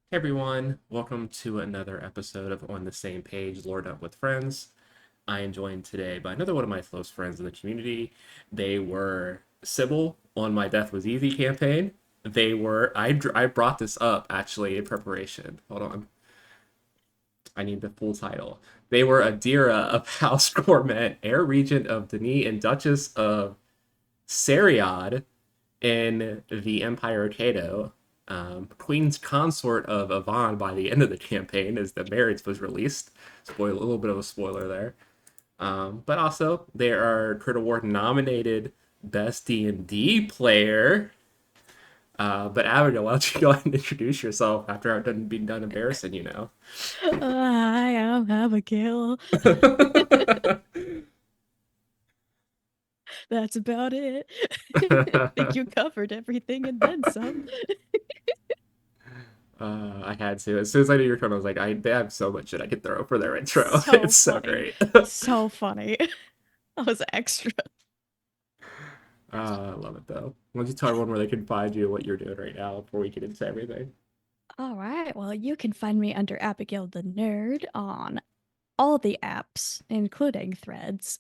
Hey everyone, welcome to another episode of On the Same Page, Lord Up with Friends. I am joined today by another one of my close friends in the community. They were Sybil on my Death Was Easy campaign. I brought this up actually in preparation. Hold on, I need the full title. They were Adira of House Gourmet, Heir Regent of Denis and Duchess of Seriad in the Empire of Cado, Queen's consort of Avon by the end of the campaign as the marriage was released. Spoil a little bit of a spoiler there. But also they are Crit Award nominated Best D&D player. But Abigail, why don't you go ahead and introduce yourself after I've been done embarrassing you now? Hi, I'm Abigail. That's about it. I think you covered everything and then some. I had to. As soon as I knew you were coming, I was like, they have so much shit I could throw for their intro. So It's so funny. great. So funny. That was extra. I love it though. Why don't you tell everyone where they can find you, what you're doing right now before we get into everything? All right. Well, you can find me under Abigail the Nerd on all the apps, including Threads.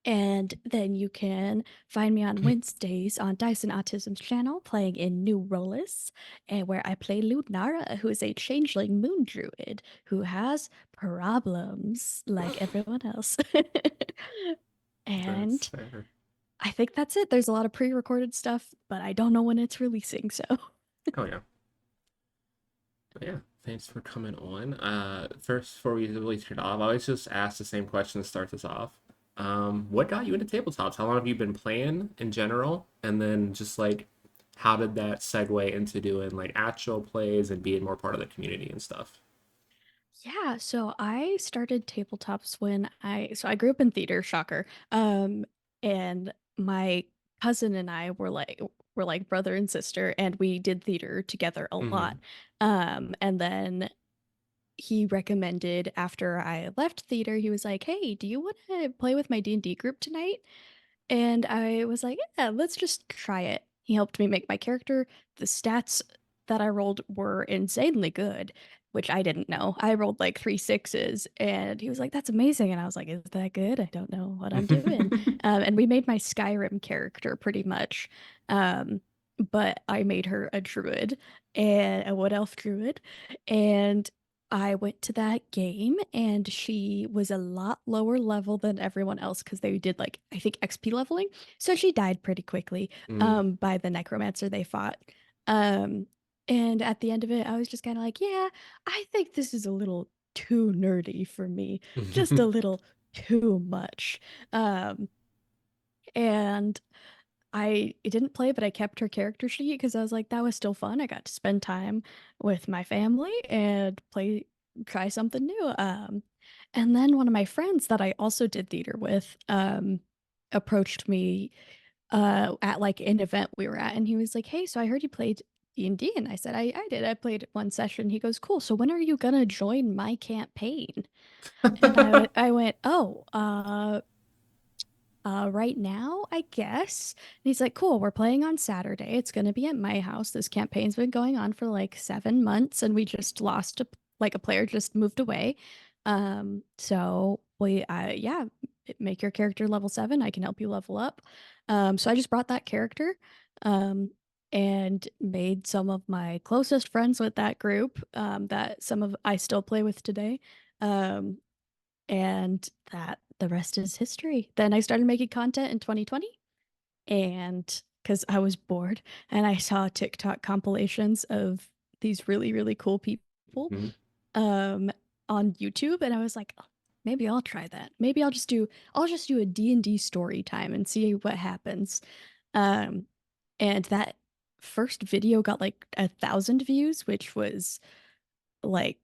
And then you can find me on Wednesdays on Dice&Autism's channel playing in New Rollis, and where I play Lunara, who is a changeling moon druid who has problems like everyone else. That's And fair. I think that's it. There's a lot of pre-recorded stuff, but I don't know when it's releasing, so. Oh yeah. But yeah. Thanks for coming on. First, before we really turn it off, I always just ask the same question to start this off. What got you into tabletops? How long have you been playing in general? And then just like, how did that segue into doing like actual plays and being more part of the community and stuff? Yeah, so I started tabletops when I grew up in theater, shocker. And my cousin and I were like brother and sister, and we did theater together a lot. Hmm. And then he recommended after I left theater, he was like, "Hey, do you want to play with my D&D group tonight?" And I was like, yeah, let's just try it. He helped me make my character. The stats that I rolled were insanely good, which I didn't know. I rolled like three sixes, and he was like, that's amazing. And I was like, is that good? I don't know what I'm doing. And we made my Skyrim character pretty much. Um, but I made her a druid and a wood elf druid. And I went to that game and she was a lot lower level than everyone else because they did like I think XP leveling. So she died pretty quickly Mm. by the necromancer they fought. Um and at the end of it I was just kind of like, yeah, I think this is a little too nerdy for me. Just a little too much. Um and I didn't play, but I kept her character sheet because I was like, that was still fun. I got to spend time with my family and try something new. And then one of my friends that I also did theater with, approached me, at like an event we were at, and he was like, "Hey, so I heard you played D&D," and I said, "I did. I played one session." He goes, "Cool. So when are you gonna join my campaign?" And I went, "Oh, right now, I guess." And he's like, cool, we're playing on Saturday. It's going to be at my house. This campaign's been going on for like 7 months, and we just lost a player just moved away. So yeah, make your character level 7. I can help you level up. So I just brought that character, um, and made some of my closest friends with that group, that some of I still play with today. Um, and that the rest is history. Then I started making content in 2020, and because I was bored and I saw TikTok compilations of these really, really cool people Mhm. um on YouTube, and I was like, "Oh, maybe I'll try that. Maybe I'll just do a D&D story time and see what happens." Um and that first video got like 1,000 views, which was like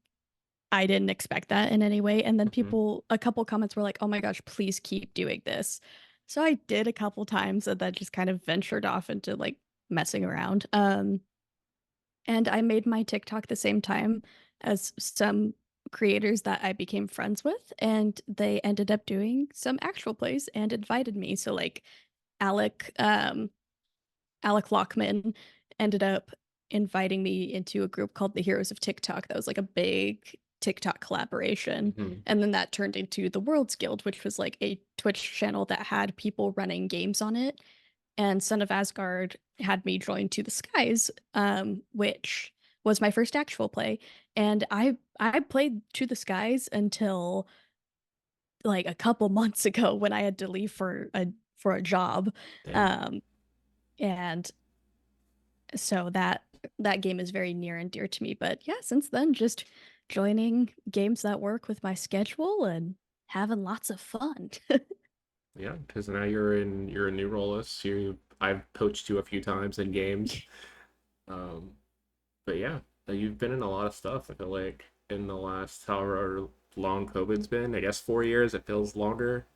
I didn't expect that in any way. And then Mhm. a couple comments were like, oh my gosh, please keep doing this. So I did a couple times and then just kind of ventured off into like messing around. And I made my TikTok the same time as some creators that I became friends with, and they ended up doing some actual plays and invited me. So like Alec, Alec Lockman ended up inviting me into a group called the Heroes of TikTok. That was like a big TikTok collaboration. Hmm. And then that turned into the Worlds Guild, which was like a Twitch channel that had people running games on it. And Son of Asgard had me join To the Skies, which was my first actual play. And I played To the Skies until like a couple months ago when I had to leave for a job. Damn. Um, and so that game is very near and dear to me. But yeah, since then, just joining games that work with my schedule and having lots of fun. Yeah, because now you're a new rollist. I've poached you a few times in games. Um, but yeah, you've been in a lot of stuff. I feel like in the last however long COVID's been, I guess 4 years. It feels longer.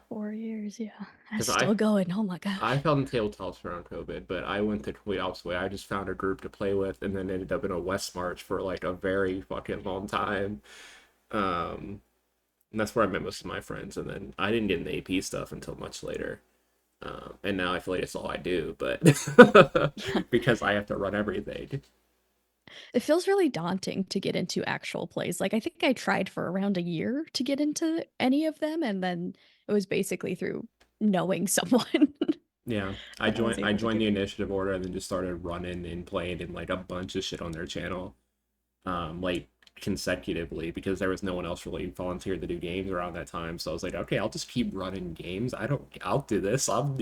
4 years, yeah. That's Because still going. Oh my I gosh. fell in tabletops around COVID, but I went the complete opposite way. I just found a group to play with, and then ended up in a West March for like a very fucking long time. Um, and that's where I met most of my friends. And then I didn't get into AP stuff until much later. And now I feel like it's all I do, but Yeah. because I have to run everything. It feels really daunting to get into actual plays. Like I think I tried for around a year to get into any of them, and then it was basically through knowing someone Yeah, that I was I able to joined get the in. initiative order and then just started running and playing and like a bunch of shit on their channel, like consecutively because there was no one else really volunteered to do games around that time. So I was like, okay, I'll just keep running games. I'll do this. I'm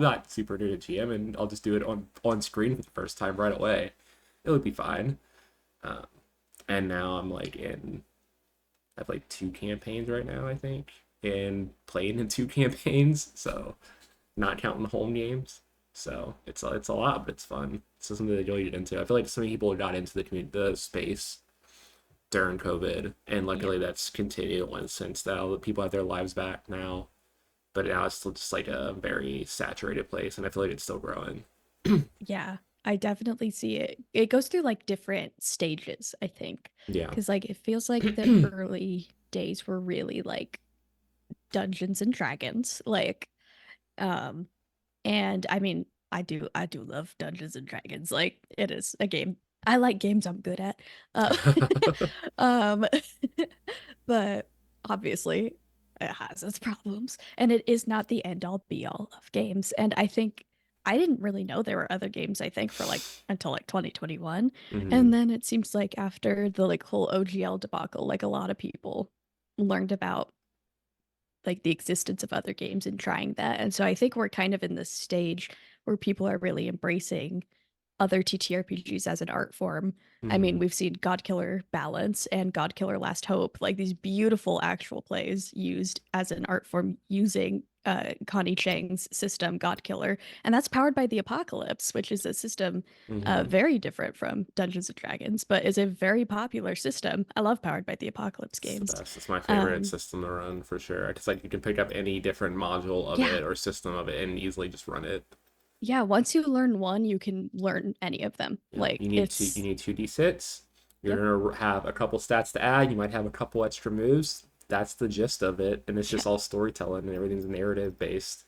not super new to GM, and I'll just do it on screen for the first time right away. It would be fine. Um, and now I have like two campaigns right now, I think, and playing in two campaigns. So not counting the home games. So it's a lot, but it's fun. It's something that you get into. I feel like so many people got into the community, the space during COVID, and Yeah. luckily that's continued on since now. People have their lives back now, but now it's still just like a very saturated place, and I feel like it's still growing. Yeah. I definitely see it. It goes through like different stages, I think. Yeah. Because like it feels like the early days were really like Dungeons and Dragons. Um and I mean I do love Dungeons and Dragons. Like it is a game. I like games I'm good at. Uh, um but obviously it has its problems and it is not the end all be all of games. And I think I didn't really know there were other games, I think, for like until like 2021. Hmm. And then it seems like after the like whole OGL debacle, like a lot of people learned about like the existence of other games and trying that. And so I think we're kind of in this stage where people are really embracing other TTRPGs as an art form. I mean, Hmm. we've seen Godkiller Balance and Godkiller Last Hope, like these beautiful actual plays used as an art form using Connie Chang's system, Godkiller. And that's powered by the Apocalypse, which is a system Hmm. very different from Dungeons and Dragons, but is a very popular system. I love Powered by the Apocalypse It's the games. best. It's my favorite Um, system to run for sure. Because like you can pick up any different module of yeah, it or system of it and easily just run it. yeah, once you learn one, you can learn any of them. Yeah, Like you it's need two d6. yep. You're gonna have a couple stats to add. You might have a couple extra moves. That's the gist of it, and it's Yeah. just all storytelling and everything's narrative based.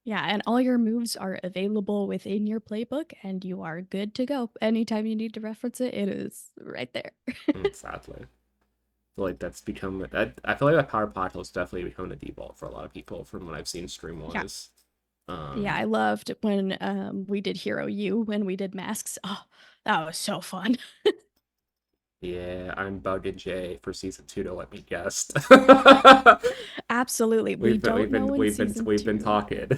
Yeah, and all your moves are available within your playbook and you are good to go. Anytime you need to reference it, it is right there. Sadly, I feel like that's become that. I feel like that power pod is definitely becoming a default for a lot of people from what I've seen stream Yeah. wise. Yeah, Um, I loved when we did Hero U when we did masks. Oh, that was so fun. yeah, I'm bugging Jay for season 2 to let me guest. Absolutely. We don't know when season We've been 2. talking.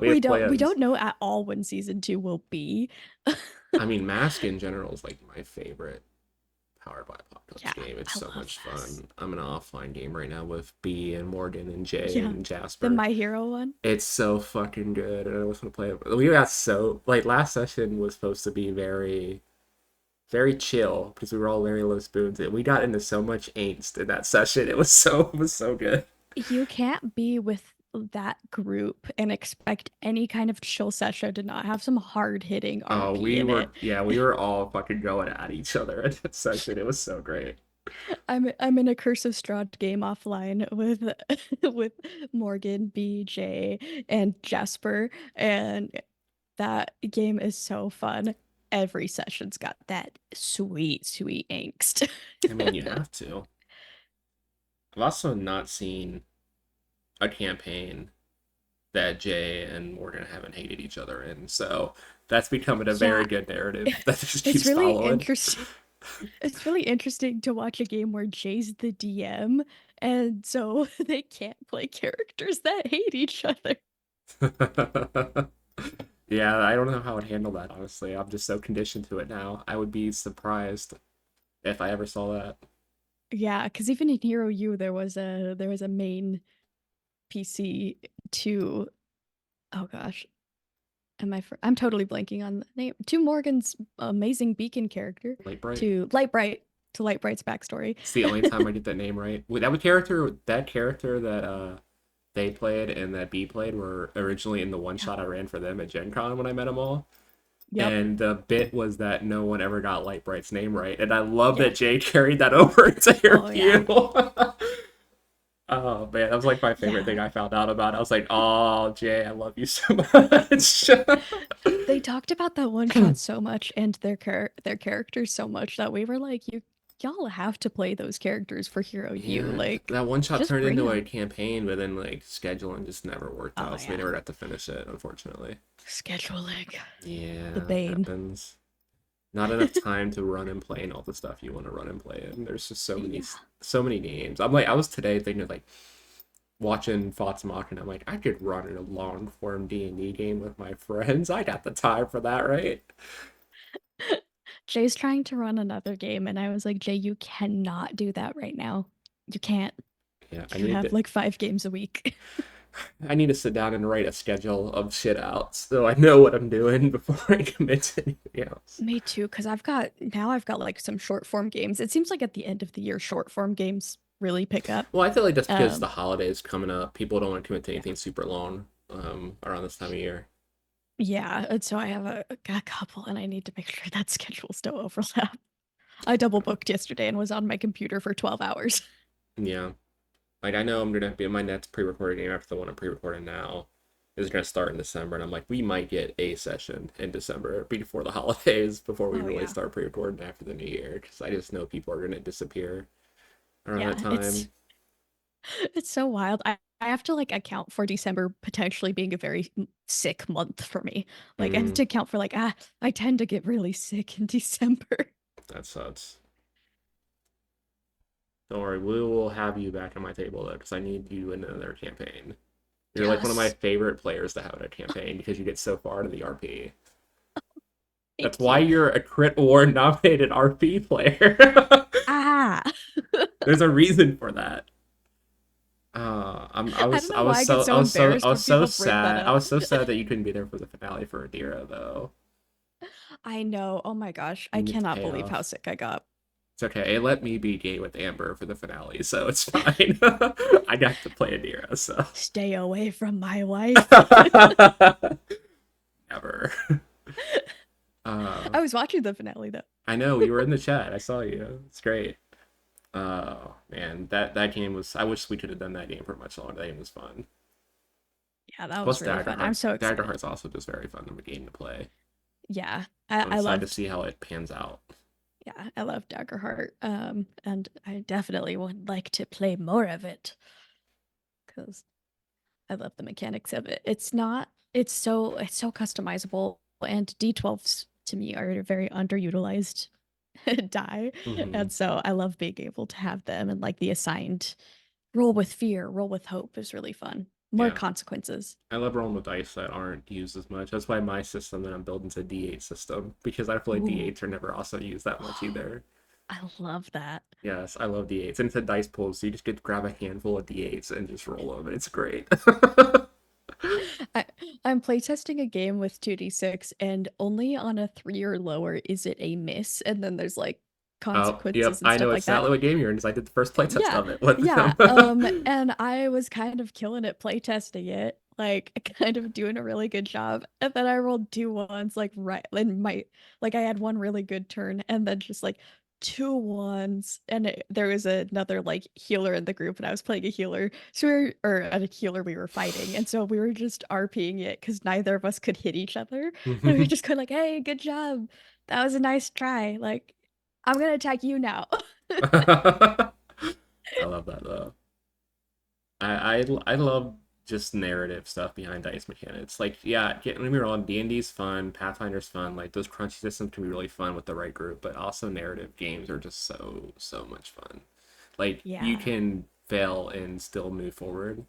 We have We plans. don't know at all when season 2 will be. I mean, Mask in general is like my favorite Powered by Apocalypse Yeah, game. It's I so love much masks. fun. I'm in an offline game right now with B and Morgan and Jay Yeah. and The Jasper. My Hero one. It's so fucking good, and I just want to play it. We got so like last session was supposed to be very chill because we were all very low spoons, and we got into so much angst in that session. It was so good. You can't be with that group and expect any kind of chill session to not have some hard hitting Oh, RP in it. we were all fucking going at each other in that session. It was so great. I'm in a Curse of Strahd game offline with with Morgan, BJ, and Jasper, and that game is so fun. every session's got that sweet, sweet angst. I mean, you have to. I've also not seen a campaign that Jay and Morgan haven't hated each other in, so that's becoming a very Yeah, good narrative that just it's keeps really following. interesting. It's really interesting to watch a game where Jay's the DM, and so they can't play characters that hate each other. Yeah, I don't know how I'd handle that, honestly. I'm just so conditioned to it now. I would be surprised if I ever saw that. Yeah, because even in Hero U, there was a main PC to oh gosh, I'm totally blanking on the name. To Morgan's amazing beacon character, Light Bright. to Lightbright, to Lightbright's backstory. It's the only time I get that name right. That character that they played and that B played were originally in the one Yeah. shot I ran for them at Gen Con when I met them all. Yep. And the bit was that no one ever got Light Bright's name right. And I love Yeah. that Jay carried that over into Oh yeah. Hero. Oh man, that was like my favorite thing Yeah. I found out about. I was like, "Oh, Jay, I love you so much." They talked about that one shot so much and their characters so much that we were like, y'all have to play those characters for Hero U. Yeah, Like, that one shot just turned bring into a them. campaign, but then like scheduling just never worked Oh out, so they yeah. never got to finish it, unfortunately. Scheduling. The Yeah, bane. happens. Not enough time to run and play and all the stuff you want to run and play in. There's just Yeah. so many games. I'm like, I was today thinking of like watching Fotsmock, and I'm like, I could run a long form D&D game with my friends. I got the time for that, right? Jay's trying to run another game, and I was like, Jay, you cannot do that right now. You can't. Yeah, You have like 5 games a week. I need to sit down and write a schedule of shit out so I know what I'm doing before I commit to anything else. Me too, because I've got like some short form games. It seems like at the end of the year, short form games really pick up. Well, I feel like that's because the Um, holidays coming up. People don't want to commit to yeah, anything super long around this time of year. yeah. And so I have a couple, and I need to make sure that schedules don't overlap. I double booked yesterday and was on my computer for 12 hours. Yeah. Like I know I'm gonna be my next pre-recorded game after the one I'm pre-recording now is gonna start in December, and I'm like, we might get a session in December before the holidays before we Oh really yeah, start pre-recording after the new year because I just know people are gonna disappear around that yeah. time. It's so wild. I have to like account for December potentially being a very sick month for me. Like I have Mm, to account for like I tend to get really sick in December. that sucks. Don't worry, we will have you back on my table though because I need you in another campaign. You're like one of my Yes. favorite players to have in a campaign because you get so far into the RP. That's Thank why you. you're a Crit Award nominated RP player. Ah. There's a reason for that. I don't know why I get so I embarrassed was when so people bring that sad. I up. was so sad that you couldn't be there for the finale for Adira though. I know. Oh my gosh. I You get the cannot believe how payoff. sick I got. It's okay. It let me be gay with Amber for the finale, so it's fine. I got to play Adira, so Stay away from my wife. never. Uh, I was watching the finale though. I know you were in the chat. I saw you. It's great. Oh man, that game was. I wish we could have done that game for much longer. That game was fun. Yeah, that was Plus, really fun. I'm so excited. Daggerheart's also just very fun of a game to play. Yeah. I'm I excited to loved see how it pans out. Yeah, I love Daggerheart. And I definitely would like to play more of it because I love the mechanics of it. It's so customizable, and D12s to me are a very underutilized die. Hmm. And so I love being able to have them, and like the assigned roll with fear, roll with hope is really fun. More Yeah, consequences. I love rolling with dice that aren't used as much. That's why my system that I'm building is a D8 system because I feel like Ooh. D8s are never also used that much either. I love that. Yes, I love D8s, and it's a dice pool, so you just get to grab a handful of D8s and just roll them, and it's great. I, I'm playtesting a game with 2d6, and only on a 3 or lower is it a miss, and then there's like Oh, yep, consequences and I stuff know like that. exactly what game you're in because I did the first playtest Yeah, of it with yeah. them. And I was kind of killing it playtesting it, like kind of doing a really good job. And then I rolled 2 ones, like right in my like I had one really good turn, and then just like 2 ones, and there was another like healer in the group, and I was playing a healer, so or a healer we were fighting, and so we were just RPing it because neither of us could hit each other, and we were just kind of like, "Hey, good job." that was a nice try. Like, I'm gonna attack you now. I love that though. I love just narrative stuff behind dice mechanics. Like, yeah, getting me wrong, D&D's fun, Pathfinder's fun. Like those crunchy systems can be really fun with the right group, but also narrative games are just so much fun. Like you Yeah. can fail and still move forward.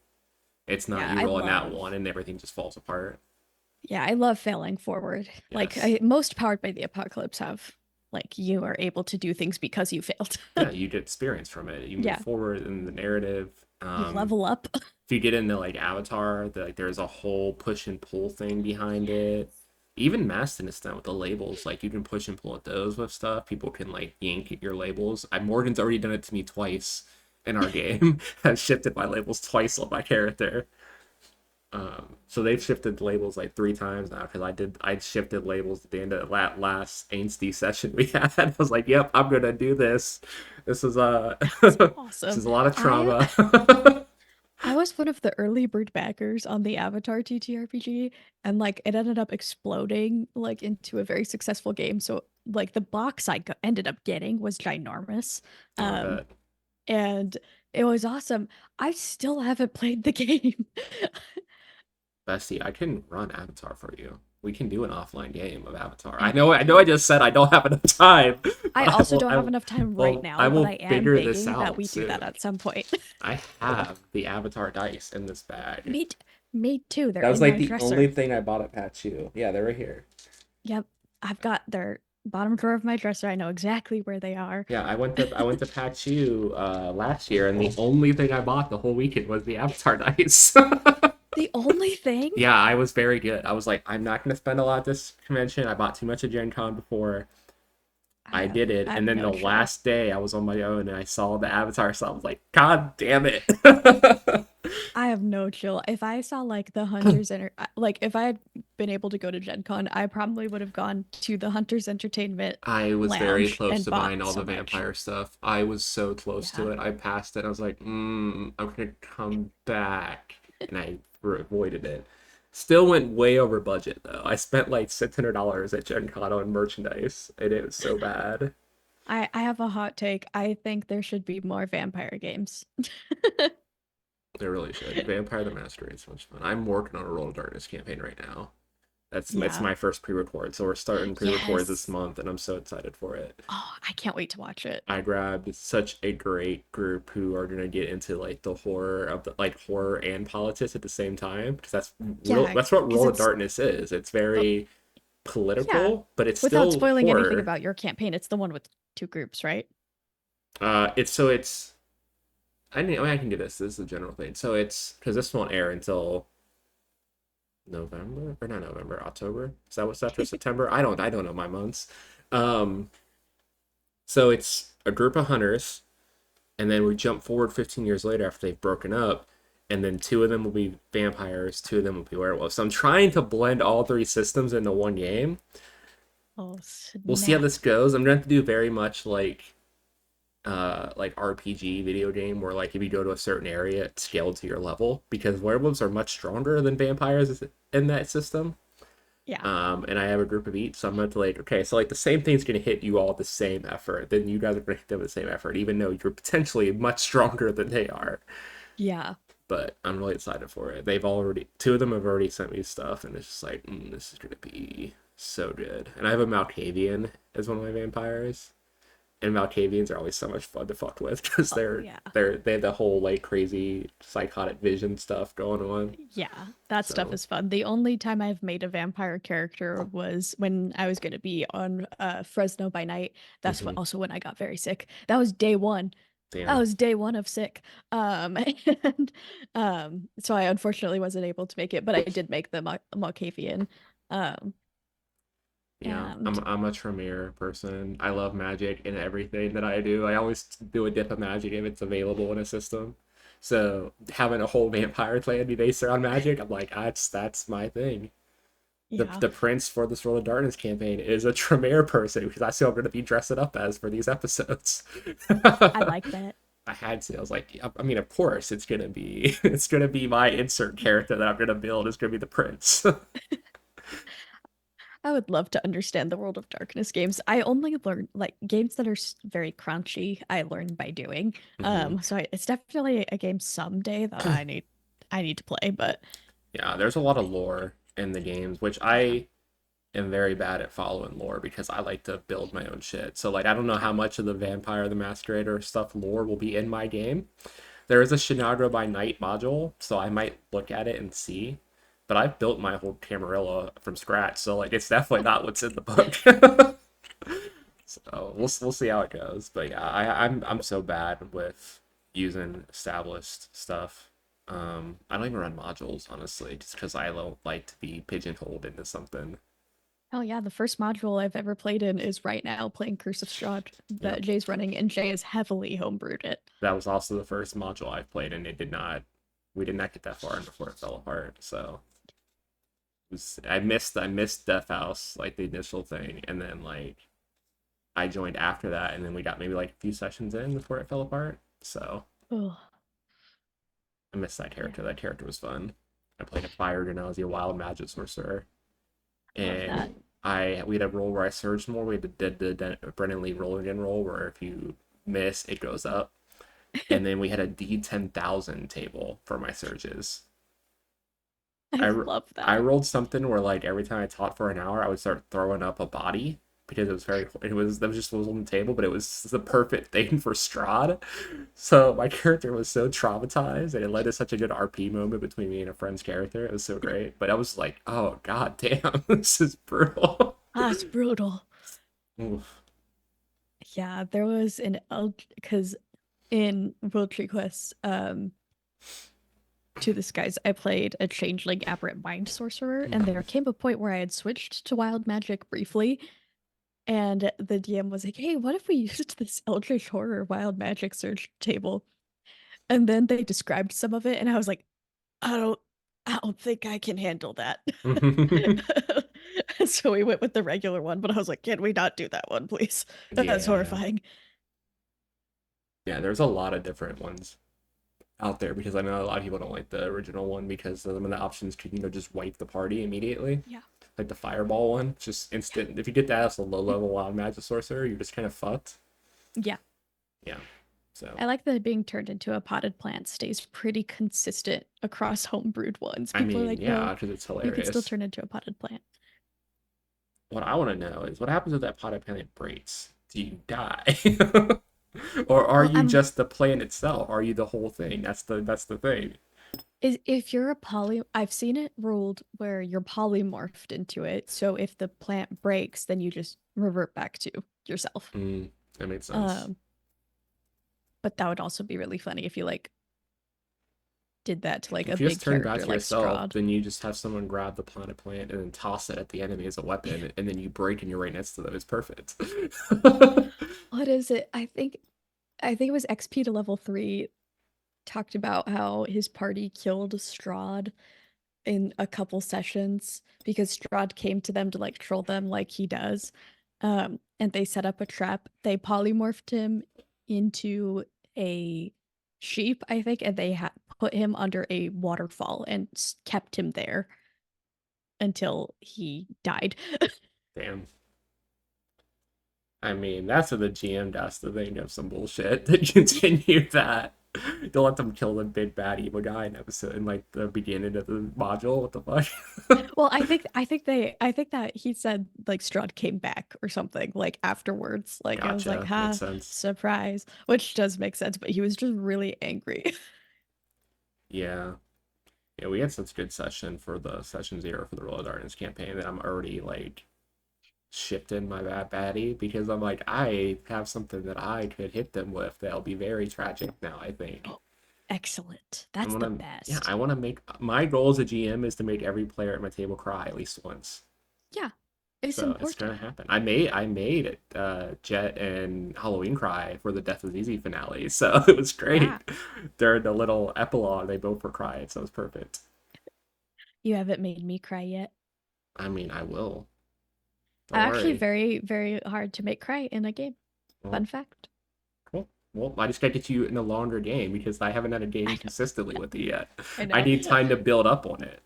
It's not Yeah, you I rolling that love. one and everything just falls apart. Yeah, I love failing forward. Like, Yes. most Powered by the Apocalypse have, like, you are able to do things because you failed. Yeah, you get experience from it. You move Yeah, forward in the narrative. you level up. If you get into like Avatar, like there's a whole push and pull thing behind it. Even Mastinist now with the labels, like you can push and pull at those with stuff. People can like yank your labels. Morgan's already done it to me twice in our game. I've shifted my labels twice on my character. So they've shifted labels like 3 times now because I shifted labels at the end of that last angsty session we had. I was like, "Yep, I'm gonna do this. This is That's this awesome. is a lot of I trauma." I was one of the early bird backers on the Avatar TTRPG, and like it ended up exploding like into a very successful game. So like the box ended up getting was ginormous, Oh, I um, bet. and it was awesome. I still haven't played the game. Bestie, I can run Avatar for you. We can do an offline game of Avatar. And I know I just said I don't have enough time, I but also don't have enough time right I now, but I will am figure this begging that out we do that soon. at some point. I have the Avatar dice in this bag. Me, t- me too. They're That was in like my the only dresser. thing I bought at Pachu. Yeah, they're right here. Yep, I've got their bottom drawer of my dresser. I know exactly where they are. Yeah, I went to Pachu last year, and the only thing I bought the whole weekend was the Avatar dice. The only thing Yeah, I was very good. I was like, I'm not gonna spend a lot this convention. I bought too much at Gen Con before. I did it, I and have then no the chill. last day I was on my own and I saw the Avatar, so I was like, God damn it! I have no chill. If I saw like the Hunters like if I had been able to go to Gen Con, I probably would have gone to the Hunters Entertainment I was very Lounge close and to bought buying all so the much. vampire stuff. I was so close Yeah. to it. I passed it. I was like, I'm gonna come back, and I avoided it. Still went way over budget though. I spent like $600 at Gen Con on merchandise, and it was so bad. I have a hot take. I think there should be more vampire games. They really should. Vampire the Masquerade is so much fun. I'm working on a Roll of Darkness campaign right now. It's Yeah. my first pre-record, so we're starting pre-records this Yes. month, and I'm so excited for it. Oh, I can't wait to watch it. I grabbed such a great group who are gonna get into like the horror of the like horror and politics at the same time because Yeah, that's what because Roll of it's Darkness is. It's oh, very yeah. political, but it's Without still spoiling anything horror. about your campaign, it's the one with two groups, right? It's I mean I can do this. This is the general thing. So it's because this won't air until November or not November, October. Is that what's after September? I don't know my months. Um, so it's a group of hunters, and then we jump forward 15 years later after they've broken up, and then 2 of them will be vampires, 2 of them will be werewolves. So I'm trying to blend all 3 systems into one game. Oh, We'll see how snap. this goes. I'm going to have to do very much like RPG video game where like if you go to a certain area it's scaled to your level because werewolves are much stronger than vampires in that system. Yeah. And I have a group of each, so I'm going to like, okay, so like the same thing's going to hit you all with the same effort. Then you guys are going to hit them with the same effort, even though you're potentially much stronger than they are. Yeah. But I'm really excited for it. 2 of them have already sent me stuff, and it's just like, this is going to be so good. And I have a Malkavian as one of my vampires, and Malkavians are always so much fun to fuck with because Oh, yeah. they have the whole like crazy psychotic vision stuff going on. Yeah, that stuff So, is fun. The only time I've made a vampire character was when I was going to be on Fresno by night. That's mhm, also when I got very sick. That was day one. That damn, was day one of sick. And so I unfortunately wasn't able to make it, but I did make the Malkavian. Um, yeah, and I'm a Tremere person. I love magic in everything that I do. I always do a dip of magic if it's available in a system. So having a whole vampire clan be based around magic, I'm like, that's my thing. yeah, The prince for this World of Darkness campaign is a Tremere person because that's who I'm going to be dressing up as for these episodes. I like that. I had to. I was like, I mean, of course, it's gonna be it's gonna be my insert character that I'm gonna build is gonna be the prince. I would love to understand the World of Darkness games. I only learn like games that are very crunchy. I learn by doing. Hmm. It's definitely a game someday that I need to play. But Yeah, there's a lot of lore in the games, which yeah, I am very bad at following lore because I like to build my own shit. So like I don't know how much of the Vampire the Masquerader stuff lore will be in my game. There is a Shinagra by Night module, so I might look at it and see. But I've built my whole Camarilla from scratch, so like it's definitely not what's in the book. So we'll see how it goes. But yeah, I'm so bad with using established stuff. I don't even run modules honestly, just because I don't like to be pigeonholed into something. oh yeah, the first module I've ever played in is right now playing Curse of Strahd Yeah, that Jay's running, and Jay has heavily homebrewed it. that was also the first module I've played, and we did not get that far before it fell apart. So I missed Death House, like the initial thing, and then like I joined after that, and then we got maybe like a few sessions in before it fell apart. So Oh I missed that yeah, character. That character was fun. I played a fire genasi, a wild magic sorcerer, love that. and I we had a roll where I surged more. We did the Brennan Lee roll again roll where if you miss, it goes up, and then we had a D10,000 table for my surges. I I love I that. rolled something where like every time I taught for an hour, I would start throwing up a body because it was that was just what was on the table, but it was the perfect thing for Strahd. So my character was so traumatized, and it led to such a good RP moment between me and a friend's character. It was so great. But I was like, oh god damn, this is brutal. Ah, it's brutal. Oof. Yeah, there was an because in World Tree Quest, to the skies, I played a changeling aberrant mind sorcerer, and there came a point where I had switched to wild magic briefly, and the DM was like, "Hey, what if we used this Eldritch Horror wild magic search table?" And then they described some of it, and I was like, "I don't, I don't think I can handle that." So we went with the regular one, but I was like, "Can we not do that one, please?" That's Yeah, horrifying. yeah. There's a lot of different ones out there because I know a lot of people don't like the original one because some of the options could just wipe the party immediately. Yeah. Like the fireball one, just instant. If you get that as a low level wild magic sorcerer, you're just kind of fucked. Yeah. Yeah. So I like that being turned into a potted plant stays pretty consistent across homebrewed ones. I People are mean, like, no, yeah, because it's you can still hilarious. turn into a potted plant. What I want to know is what happens if that pot of planet breaks? Do you die? Or are Well, you just the plant itself? Are you the whole thing? That's the thing. is if you're a I've seen it ruled where you're polymorphed into it. So if the plant breaks, then you just revert back to yourself. That makes sense. Um, but that would also be really funny if you like did that to like a If you just big turn back character to like yourself, Strahd. then you just have someone grab the planet plant and then toss it at the enemy as a weapon, and then you break and you're right next to them. It's perfect. What is it? I think it was XP to level 3 talked about how his party killed Strahd in a couple sessions because Strahd came to them to like troll them like he does. And they set up a trap. They polymorphed him into a sheep, I think, and they put him under a waterfall and kept him there until he died. Damn. I mean, that's what the GM does to think of some bullshit to continue that. Don't let them kill the big bad evil guy in episode in like the beginning of the module. What the fuck? Well, I think that he said like Strahd came back or something like afterwards. Like I was like, Gotcha. Makes ha, sense. surprise, which does make sense, but he was just really angry. Yeah. Yeah, we had such good session for the session 0 for the Roll of Darkness campaign that I'm already like shifting my bad baddie because I'm like, I have something that I could hit them with that'll be very tragic now, I think. Oh, excellent. I That's want the to, yeah, best. I want to make my goal as a GM is to make every player at my table cry at least once. Yeah, it's So it's important. gonna happen. I made Jet and Halloween cry for the Death is Easy finale, so it was Yeah. great. During the little epilogue, they both were crying, so it was perfect. You haven't made me cry yet. I mean, I will. Don't I'm actually worry. very, very hard to make cry in a game. Fun Well, fact. cool. Well, I just gotta get you in a longer game because I haven't had a I game know. consistently with it yet. I I know. need time to build up on it.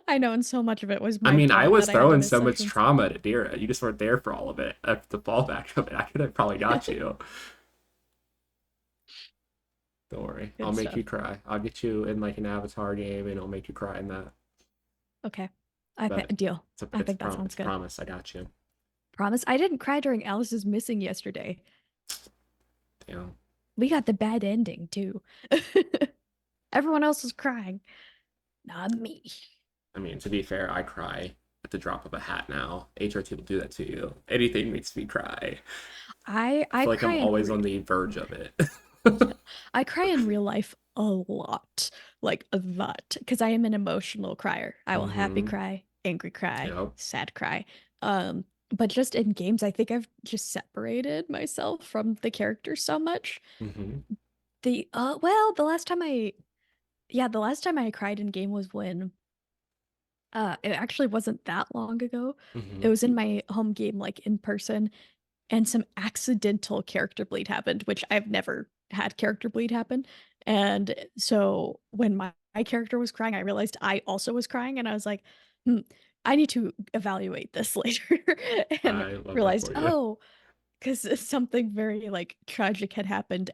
I know, and so much of it was I my mean, I fault was that I had to throwing miss so much sessions. trauma at Adira. You just weren't there for all of it. At the fallback of it, I could have probably got you. Don't worry. I'll Good make you stuff. cry. I'll get you in like an Avatar game, and I'll make you cry in that. Okay. But Deal. I it's a think that sounds it's a good. promise. I got you. Promise. I didn't cry during Alice's missing yesterday. Damn. We got the bad ending too. Everyone else was crying, not me. I mean, to be fair, I cry at the drop of a hat now. HRT will do that to you. Anything makes me cry. I I feel like cry I'm in always on the verge of it. yeah, I cry in real life a lot, like a lot, because I am an emotional crier. I will happy Mm-hmm. cry, angry cry, Yep. sad cry. But just in games, I think I've just separated myself from the characters so much. Mm-hmm. The last time the last time I cried in game was when it actually wasn't that long ago. Mm-hmm. It was in my home game, like in person, and some accidental character bleed happened, which I've never had character bleed happen. And so when my character was crying, I realized I also was crying, and I was like, hmm, I need to evaluate this later. And I love that realized, for you. oh, because something very like tragic had happened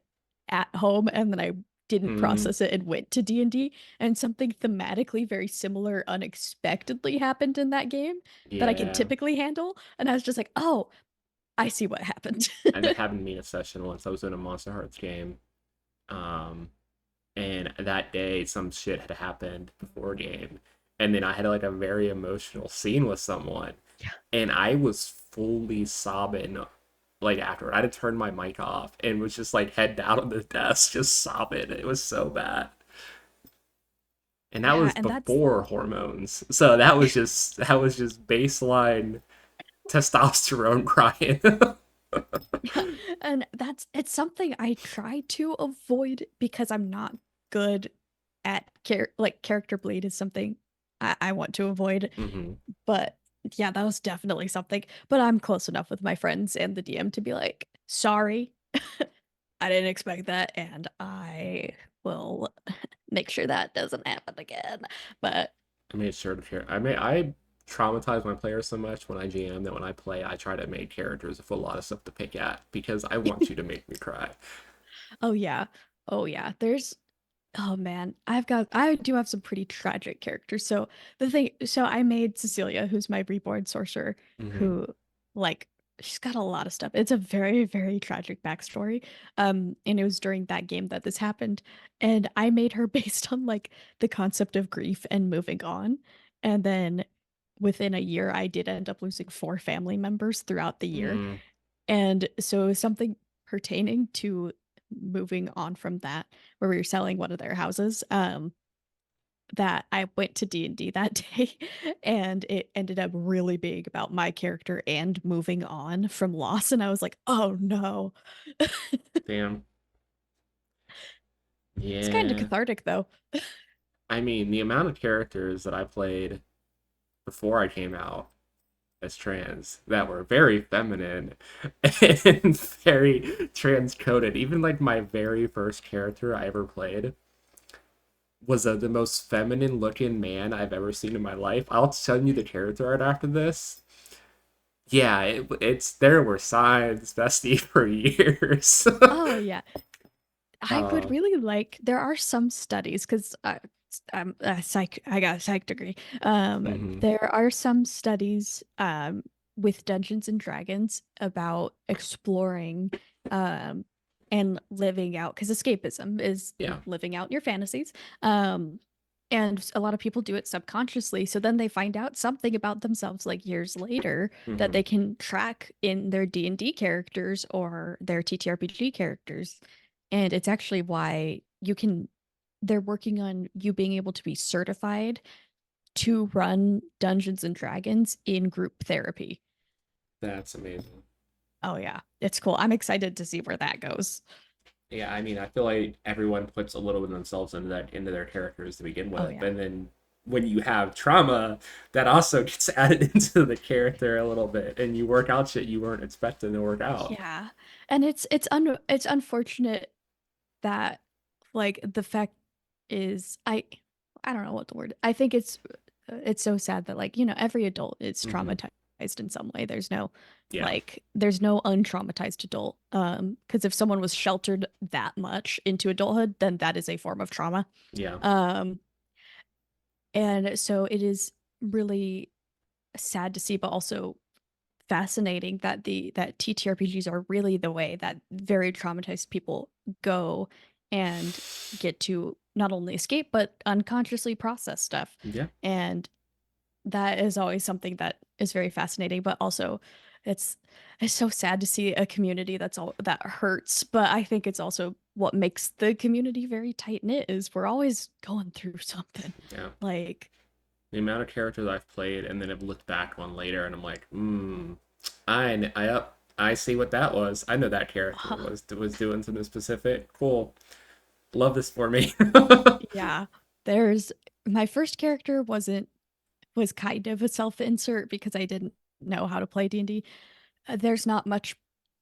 at home, and then I didn't Mm, process it and went to D&D, and something thematically very similar unexpectedly happened in that game that I can yeah. typically handle. And I was just like, oh, I see what happened. And that happened to me in a session once. I was in a Monster Hearts game. Um, and that day some shit had happened before game. And then I had like a very emotional scene with someone. Yeah. And I was fully sobbing like afterward. I had to turn my mic off and was just like head down on the desk, just sobbing. It was so bad. And that Yeah, was and that's before hormones. So that was just baseline testosterone crying. yeah, and that's it's something I try to avoid because I'm not good at character bleed is something I want to avoid. Hmm. But yeah, that was definitely something. But I'm close enough with my friends and the DM to be like, sorry, I didn't expect that, and I will make sure that doesn't happen again. But I made sure to hear. I traumatize my players so much when I GM that when I play, I try to make characters with a lot of stuff to pick at because I want you to make me cry. oh yeah. Oh yeah. Oh man, I do have some pretty tragic characters. So I made Cecilia, who's my reborn sorcerer, Hmm. who like she's got a lot of stuff. It's a very, very tragic backstory. And it was during that game that this happened. And I made her based on like the concept of grief and moving on. And then within a year, I did end up losing four family members throughout the year. Mm, And so it was something pertaining to moving on from that, where we were selling one of their houses, that I went to D&D that day, and it ended up really being about my character and moving on from loss, and I was like, "Oh, no." damn. It's kinda Yeah. cathartic, though. I mean, the amount of characters that I played before I came out as trans that were very feminine and very transcoded. Even like my very first character I ever played was the most feminine looking man I've ever seen in my life. I'll send you the character art after this. Yeah, it's there were signs, bestie, for years. Oh, yeah. I would uh, really like there are some studies because I'm a I got a psych degree. hmm. There are some studies with Dungeons and Dragons about exploring um and living out because escapism is Yeah. living out your fantasies. Um and a lot of people do it subconsciously. So then they find out something about themselves like years later that Hmm. they can track in their D&D characters or their TTRPG characters. And it's actually why they're working on you being able to be certified to run Dungeons and Dragons in group therapy. That's amazing. Oh yeah, it's cool. I'm excited to see where that goes. Yeah, I mean, I feel like everyone puts a little bit of themselves into their characters to begin Oh with, yeah. and then when you have trauma, that also gets added into the character a little bit, and you work out shit you weren't expecting to work out. Yeah. And it's unfortunate that like the fact is I don't know what the word. I think it's it's so sad that like, every adult is Hmm. traumatized in some way. Yeah, There's no untraumatized adult. Because if someone was sheltered that much into adulthood, then that is a form of trauma. yeah, Um, and so it is really sad to see, but also fascinating that the that TTRPGs are really the way that very traumatized people go and get to not only escape but unconsciously process stuff. yeah. And that is always something that is very fascinating, but also it's it's so sad to see a community that hurts, but I think it's also what makes the community very tight knit is we're always going through something. Yeah. Like, The amount of characters I've played and then have looked back on later, and I'm like, I see what that was. I know that character was doing something specific. Cool. Love this for me. yeah, there's my first character was kind of a self-insert because I didn't know how to play D&D. There's not much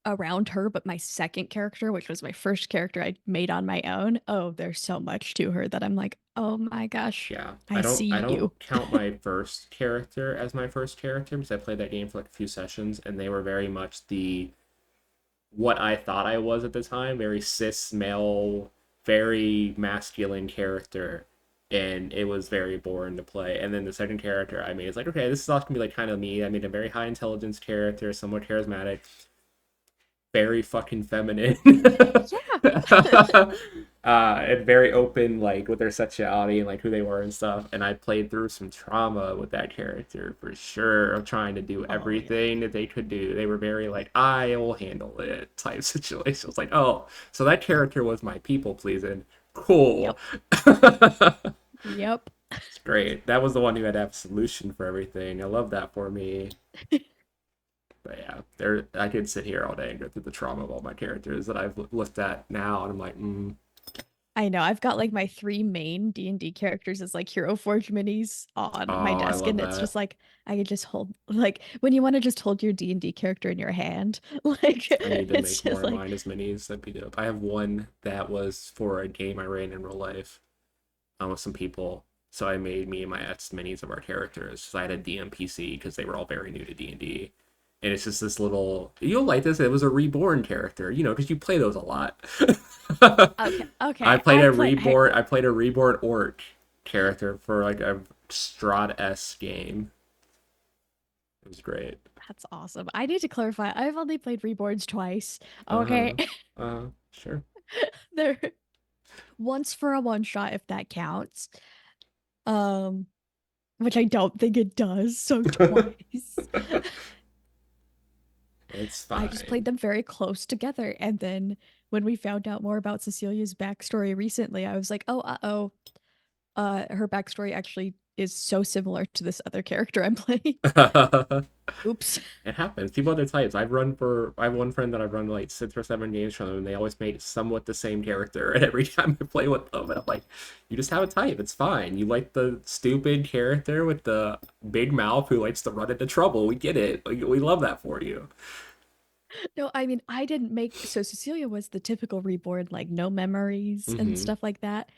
around her, but my second character, which was my first character I made on my own, oh, there's so much to her that I'm like, oh my gosh, Yeah, I I see don't you. count my first character as my first character because I played that game for like a few sessions and they were very much the what I thought I was at the time, very cis male, very masculine character, and it was very boring to play. And then the second character I made is like, okay, this is also gonna be like kind of me. I made a very high intelligence character, somewhat charismatic, very fucking feminine. Yeah. And very open, like with their sexuality and like who they were and stuff. And I played through some trauma with that character for sure, of trying to do Oh yeah. everything that they could do. They were very like, I will handle it type situation. It's like, oh, so that character was my people pleasing. Cool. Yep. Yep. It's great. That was the one who had to have a solution for everything. I love that for me. But yeah, there I could sit here all day and go through the trauma of all my characters that I've looked at now, and I'm like, I know. I've got like my three main D&D characters as like Hero Forge minis on my oh, I desk, love and it's that. just like I could just hold like when you want to just hold your D&D character in your hand, like I need to it's make more just of like mine as minis. That'd be dope. I have one that was for a game I ran in real life with some people. So I made me and my ex minis of our characters. So I had a DM PC because they were all very new to D&D. And it's just this little. You'll like this. It was a reborn character, because you play those a lot. okay, I okay. played a reborn. I played a reborn orc character for like a Strahd S game. It was great. That's awesome. I need to clarify. I've only played Reborns twice. Uh Okay. huh. Sure. They're once for a one shot if that counts. Um, which I don't think it does, so twice. It's I just fine. played them very close together, and then when we found out more about Cecilia's backstory recently, I was like, "Oh, uh-oh. Her backstory actually is so similar to this other character I'm playing." Oops. It happens. People have their types. I have one friend that I've run like 6 or 7 games from, and they always made somewhat the same character. And every time I play with them, and I'm like, you just have a type. It's fine. You like the stupid character with the big mouth who likes to run into trouble. We get it. We love that for you. No, I mean, I didn't make so Cecilia was the typical reborn, like no memories and Hmm. stuff like that.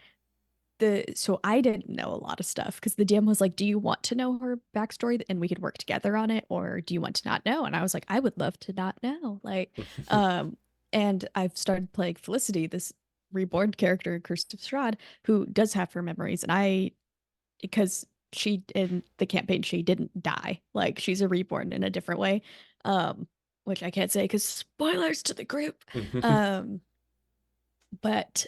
So I didn't know a lot of stuff because the DM was like, "Do you want to know her backstory and we could work together on it, or do you want to not know?" And I was like, "I would love to not know." Um, and I've started playing Felicity, this reborn character in Curse of Strahd, who does have her memories, and because she in the campaign she didn't die, like she's a reborn in a different way, um, which I can't say because spoilers to the group. Um, but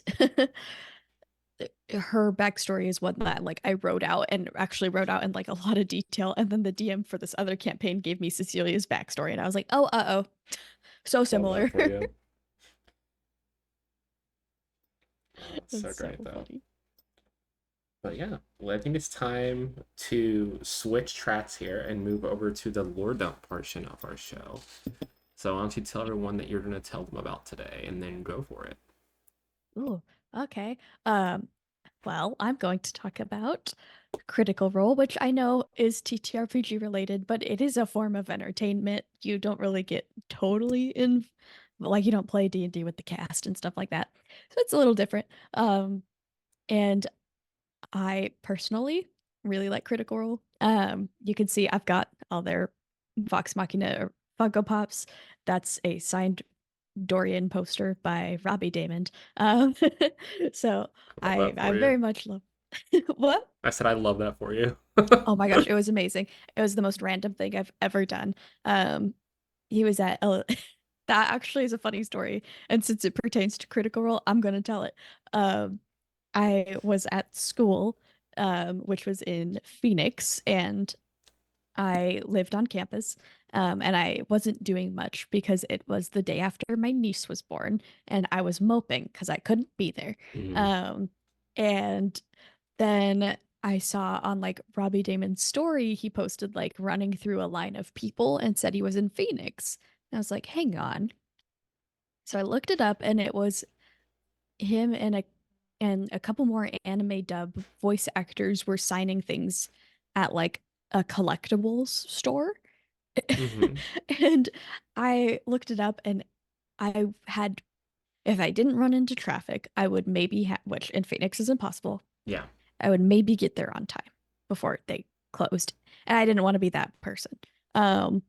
her backstory is one that like I wrote out and actually wrote out in like a lot of detail. And then the DM for this other campaign gave me Cecilia's backstory, and I was like, oh, uh-oh, so Love that similar. for you. Oh, it's so That's so great though. funny. But yeah, well, I think it's time to switch tracks here and move over to the lore dump portion of our show. So why don't you tell everyone that you're going to tell them about today and then go for it? Ooh, okay. Um, well, I'm going to talk about Critical Role, which I know is TTRPG related, but it is a form of entertainment. You don't really get totally in, like you don't play D&D with the cast and stuff like that. So it's a little different. And I personally really like Critical Role. You can see I've got all their Vox Machina Funko Pops. That's a signed Dorian poster by Robbie Damon. Um, so I love that I for you. very much love what? I said I love that for you. Oh my gosh, it was amazing. It was the most random thing I've ever done. He was at that actually is a funny story, and since it pertains to Critical Role, I'm gonna tell it. Um, I was at school, which was in Phoenix, and I lived on campus, and I wasn't doing much because it was the day after my niece was born, and I was moping because I couldn't be there. Mhm. Um, and then I saw on like Robbie Damon's story, he posted like running through a line of people and said he was in Phoenix. And I was like, hang on. So I looked it up, and it was him and a couple more anime dub voice actors were signing things at like a collectibles store. Mhm. And I looked it up, and I had, if I didn't run into traffic, I would maybe which in Phoenix is impossible. Yeah. I would maybe get there on time before they closed. And I didn't want to be that person. Um,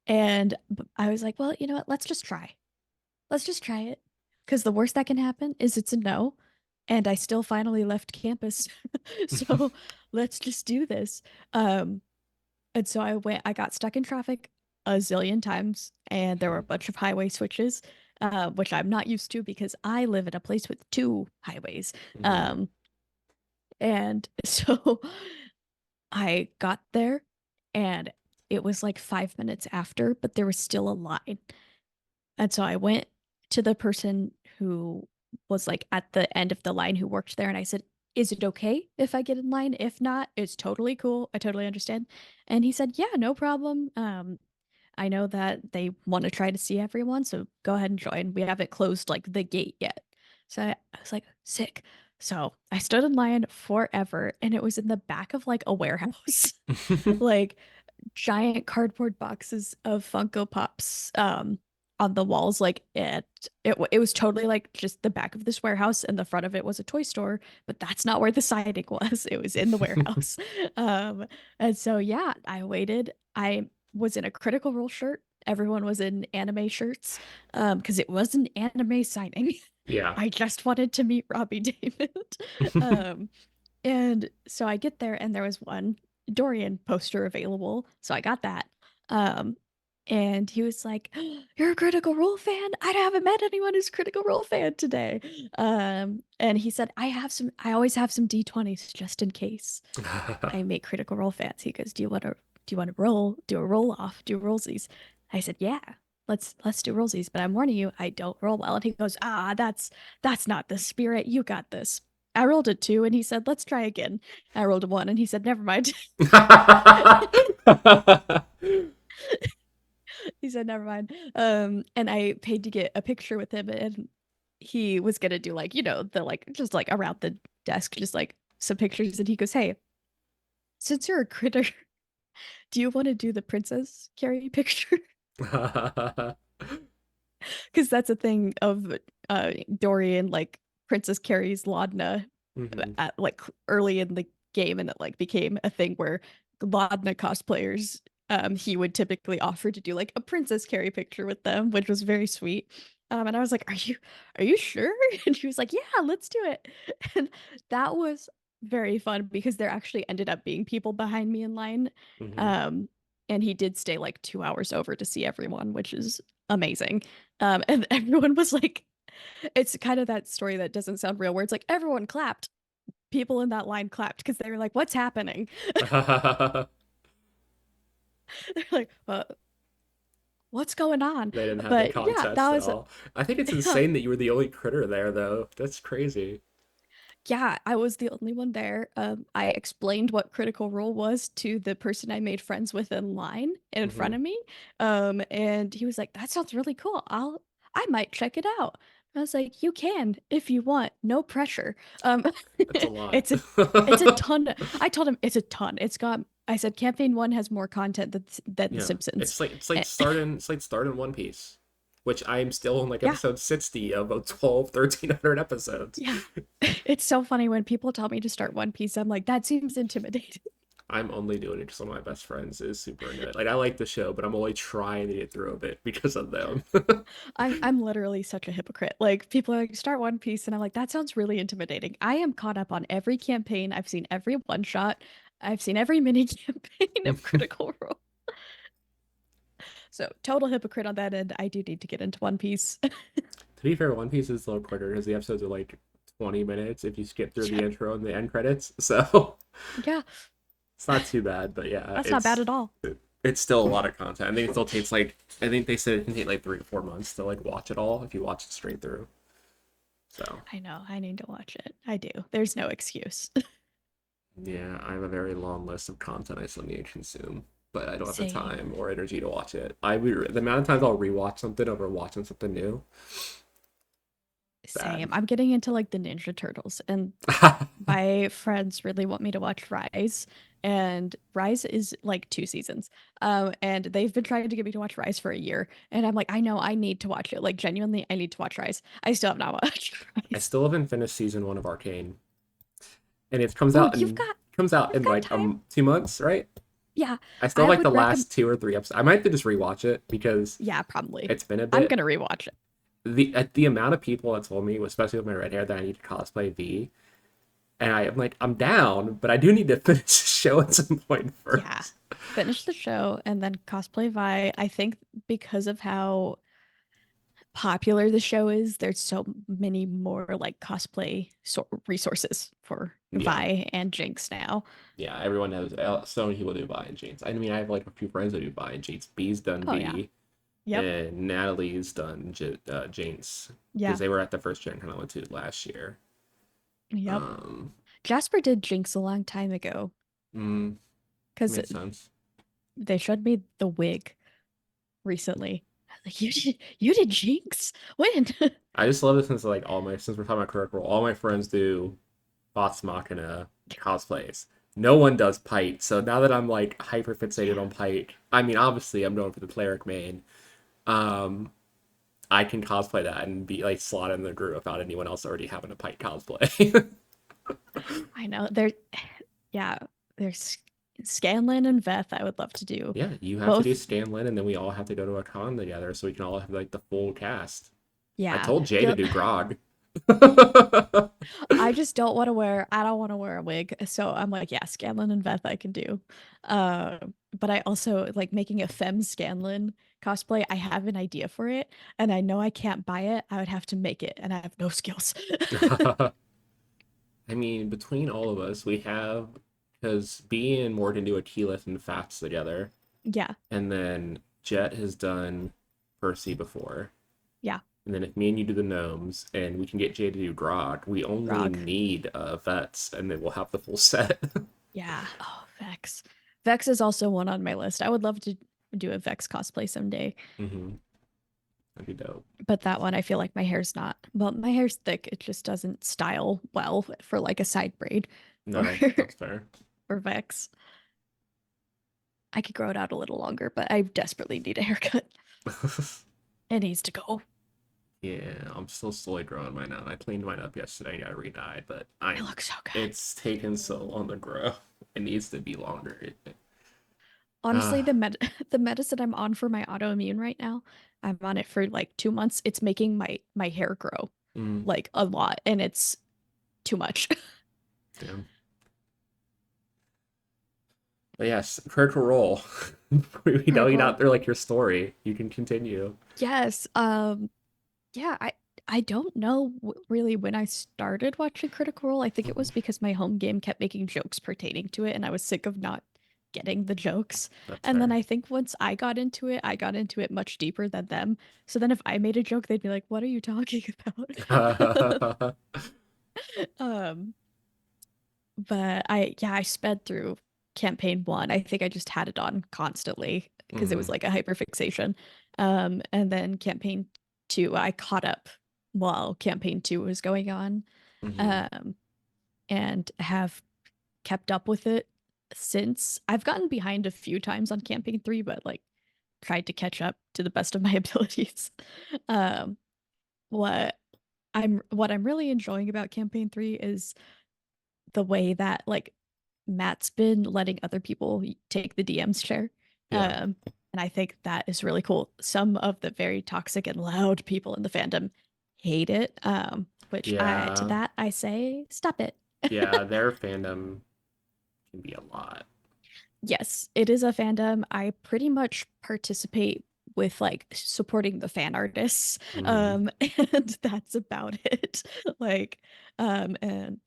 and I was like, well, you know what? Let's just try. Let's just try it. Because the worst that can happen is it's a no. And I still finally left campus. So let's just do this. Um, and so I got stuck in traffic a zillion times, and there were a bunch of highway switches, which I'm not used to because I live in a place with two highways. Mhm. Um, and so I got there, and it was like 5 minutes after, but there was still a line. And so I went to the person who was like at the end of the line who worked there, and I said, "Is it okay if I get in line? If not, it's totally cool. I totally understand." And he said, "Yeah, no problem. I know that they want to try to see everyone, so go ahead and join. We haven't closed like the gate yet." So I was like, sick. So I stood in line forever, and it was in the back of like a warehouse. Like giant cardboard boxes of Funko Pops on the walls. Like it was totally like just the back of this warehouse, and the front of it was a toy store, but that's not where the siding was. It was in the warehouse. um and so yeah, I waited. I was in a Critical Role shirt. Everyone was in anime shirts because it was an anime signing. Yeah. I just wanted to meet Robbie David. um and so I get there, and there was one Dorian poster available. So I got that. Um, and he was like, "You're a Critical Role fan? I haven't met anyone who's Critical Role fan today." And he said, I always have some D20s just in case I make Critical Role fans. He goes, do you want to do a roll off, do rollsies? I said, yeah, let's do rollsies, but I'm warning you, I don't roll well. And he goes, that's not the spirit. You got this. I rolled a 2, and he said, let's try again. I rolled a 1, and he said, never mind. He said, never mind. And I paid to get a picture with him, and he was gonna do like, the like just like around the desk, just like some pictures. And he goes, hey, since you're a critter, do you want to do the princess Carrie picture? Because that's a thing of Dorian, like Princess Carrie's Laudna Mhm. at like early in the game, and it like became a thing where Laudna cosplayers, he would typically offer to do like a Princess Carrie picture with them, which was very sweet. And I was like, are you sure?" And she was like, "Yeah, let's do it." And that was very fun because there actually ended up being people behind me in line. Mhm. Um, and he did stay like 2 hours over to see everyone, which is amazing. And everyone was like, it's kind of that story that doesn't sound real, where it's like everyone clapped. People in that line clapped because they were like, "What's happening?" They're like, "What's going on?" They didn't have any But yeah, that context at was all. I think it's yeah, insane that you were the only critter there, though. That's crazy. yeah, I was the only one there. I explained what Critical Role was to the person I made friends with in line in Hmm. front of me. And he was like, "That sounds really cool. I might check it out." I was like, "You can if you want, no pressure." Um, That's a lot. it's a it's a ton. I told him it's a ton. I said Campaign 1 has more content than The Yeah, Simpsons. it's like Eh, starting One Piece. which I am still on like Yeah. episode 60 of about 12, 1,300 episodes. Yeah. It's so funny when people tell me to start One Piece, I'm like, that seems intimidating. I'm only doing it because one of my best friends is super into it. Like I like the show, but I'm only trying to get through a bit because of them. I'm literally such a hypocrite. Like people are like, start One Piece, and I'm like, that sounds really intimidating. I am caught up on every campaign. I've seen every one shot. I've seen every mini campaign of Critical Role. So total hypocrite on that end. I do need to get into One Piece. To be fair, One Piece is a little quicker because the episodes are like 20 minutes if you skip through the Yeah, intro and the end credits. So yeah, it's not too bad, but yeah, that's not bad at all. it's still a lot of content. I think it still takes like I think they said it can take like 3 to 4 months to like watch it all if you watch it straight through. So I know. I need to watch it. I do. There's no excuse. yeah, I have a very long list of content I still need to consume, but I don't have the Same. time or energy to watch it. The amount of times I'll rewatch something over watching something new, bad. Same. I'm getting into like the Ninja Turtles, and my friends really want me to watch Rise, and Rise is like 2 seasons. And they've been trying to get me to watch Rise for a year, and I'm like, I know I need to watch it. Like genuinely, I need to watch Rise. I still have not watched I Rise. still haven't finished season 1 of Arcane, and it comes Well, out in you've got like time. 2 months, right? Yeah, I still I like the would recommend. last 2 or 3 episodes. I might have to just rewatch it because Yeah, probably. it's been a I'm bit. gonna rewatch it. The amount of people that told me, especially with my red hair, that I need to cosplay V, and I am like, I'm down, but I do need to finish the show at some point Yeah, first. finish the show and then cosplay Vi. I think because of how popular the show is, there's so many more like cosplay resources for Yeah, Vi and Jinx now. yeah. Everyone knows. So many people do Vi and Jeans. I mean, I have like a few friends that do Vi and Jeans. B's done Oh yeah. V, Yep. and Natalie's done Jeans because Yeah. they were at the first Gen Con I went to last year. Yep. Um, Jasper did Jinx a long time ago mm, because makes sense. they showed me the wig recently. I was like, you did Jinx? When? I just love it since like since we're talking about Critical Role, all my friends do Vox Machina cosplays. No one does Pike, so now that I'm like hyper fixated Yeah. on Pike, I mean obviously I'm going for the cleric main. Um, I can cosplay that and be like slot in the group without anyone else already having a Pike cosplay. I know. Yeah, there's Scanlan and Veth I would love to do. Yeah, you have to do Both, Scanlan, and then we all have to go to a con together so we can all have like the full cast. I yeah. told Jay to The do Grog. I just I don't want to wear a wig. So I'm like, yeah, Scanlan and Veth I can do. Uh, but I also like making a femme Scanlan cosplay. I have an idea for it and I know I can't buy it. I would have to make it and I have no skills. I mean, between all of us, we have because B and Morgan do a keyleth and facts together, Yeah, and then Jet has done Percy before, yeah, and then if me and you do the gnomes, and we can get Jay to do Grog, we only Grog. need vets, and then we'll have the full set. Yeah. Oh, Vex. Vex is also one on my list. I would love to do a Vex cosplay someday. Mm-hmm. That'd be dope. But that one, I feel like my hair's not. Well, my hair's thick. It just doesn't style well for like a side braid for No, that's fair. for Vex. I could grow it out a little longer, but I desperately need a haircut. It needs to go. Yeah, I'm still slowly growing mine out. I cleaned mine up yesterday and got re-dyed, but It I'm looks so good. it's taken so long to grow. It needs to be longer. Honestly, Uh, the medicine I'm on for my autoimmune right now, I'm on it for like 2 months. It's making my hair grow mm, like a lot, and it's too much. damn. But yes, Critical Role. We know you're Critical. not there like your story. You can continue. Yes. Yeah, I don't know really when I started watching Critical Role. I think it was Mhm. because my home game kept making jokes pertaining to it, and I was sick of not getting the jokes. That's And then fair. I think once I got into it much deeper than them. So then if I made a joke, they'd be like, "What are you talking about?" Um, but I sped through campaign one. I think I just had it on constantly because it was Hmm. like a hyperfixation. And then campaign two, I caught up while campaign two was going on. Hmm. Um, and have kept up with it since. I've gotten behind a few times on campaign three, but like tried to catch up to the best of my abilities. Um, what what I'm really enjoying about campaign 3 is the way that like Matt's been letting other people take the DM's chair. Yeah. And I think that is really cool. Some of the very toxic and loud people in the fandom hate it. Which I to Yeah. that I say, stop it. Yeah, their fandom can be a lot. Yes, it is a fandom. I pretty much participate with like supporting the fan artists. Hmm. And that's about it. Like, and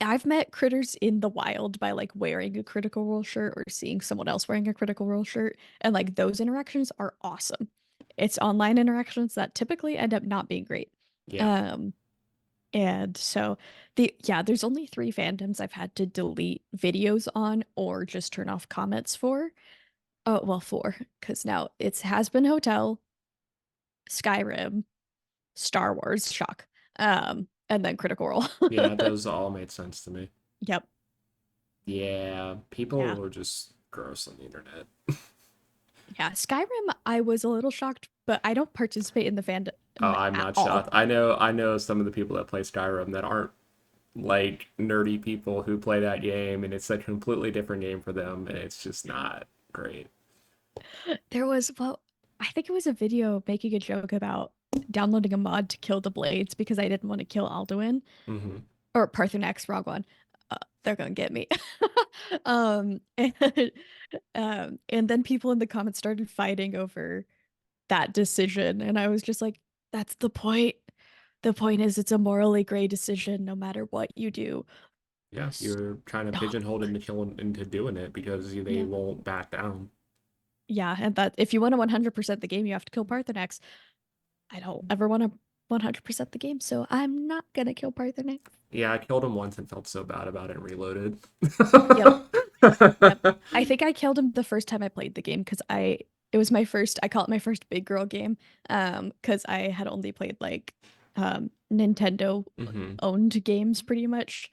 I've met critters in the wild by like wearing a Critical Role shirt or seeing someone else wearing a Critical Role shirt. And like those interactions are awesome. It's online interactions that typically end up not being great. Yeah. Um, and so there's only 3 fandoms I've had to delete videos on or just turn off comments for. Oh, well, 4, because now it's Has Been Hotel, Skyrim, Star Wars, shock. And then Critical Role. Yeah, those all made sense to me. Yep. Yeah, Yeah. people are just gross on the internet. Yeah. Skyrim, I was a little shocked, but I don't participate in the fandom Oh, I'm at not all. shocked. I know some of the people that play Skyrim that aren't like nerdy people who play that game, and it's a completely different game for them, and it's just not great. There was, well, I think it was a video making a joke about downloading a mod to kill the Blades because I didn't want to kill Alduin. Hmm. Or Parthenax, wrong one. They're gonna get me. And, and then people in the comments started fighting over that decision, and I was just like, "That's the point. The point is, it's a morally gray decision, no matter what you do." Yeah, S- you're trying to oh, pigeonhole into killing into doing it because they yeah, won't back down. yeah, and that if you want to 100% the game, you have to kill Parthenax. I don't ever want to 100% the game, so I'm not gonna kill Parthenax. Yeah, I killed him once and felt so bad about it and reloaded. Yep. Yep. I think I killed him the first time I played the game because it was my first, I call it my first big girl game. Because I had only played like Nintendo Hmm. owned games pretty much.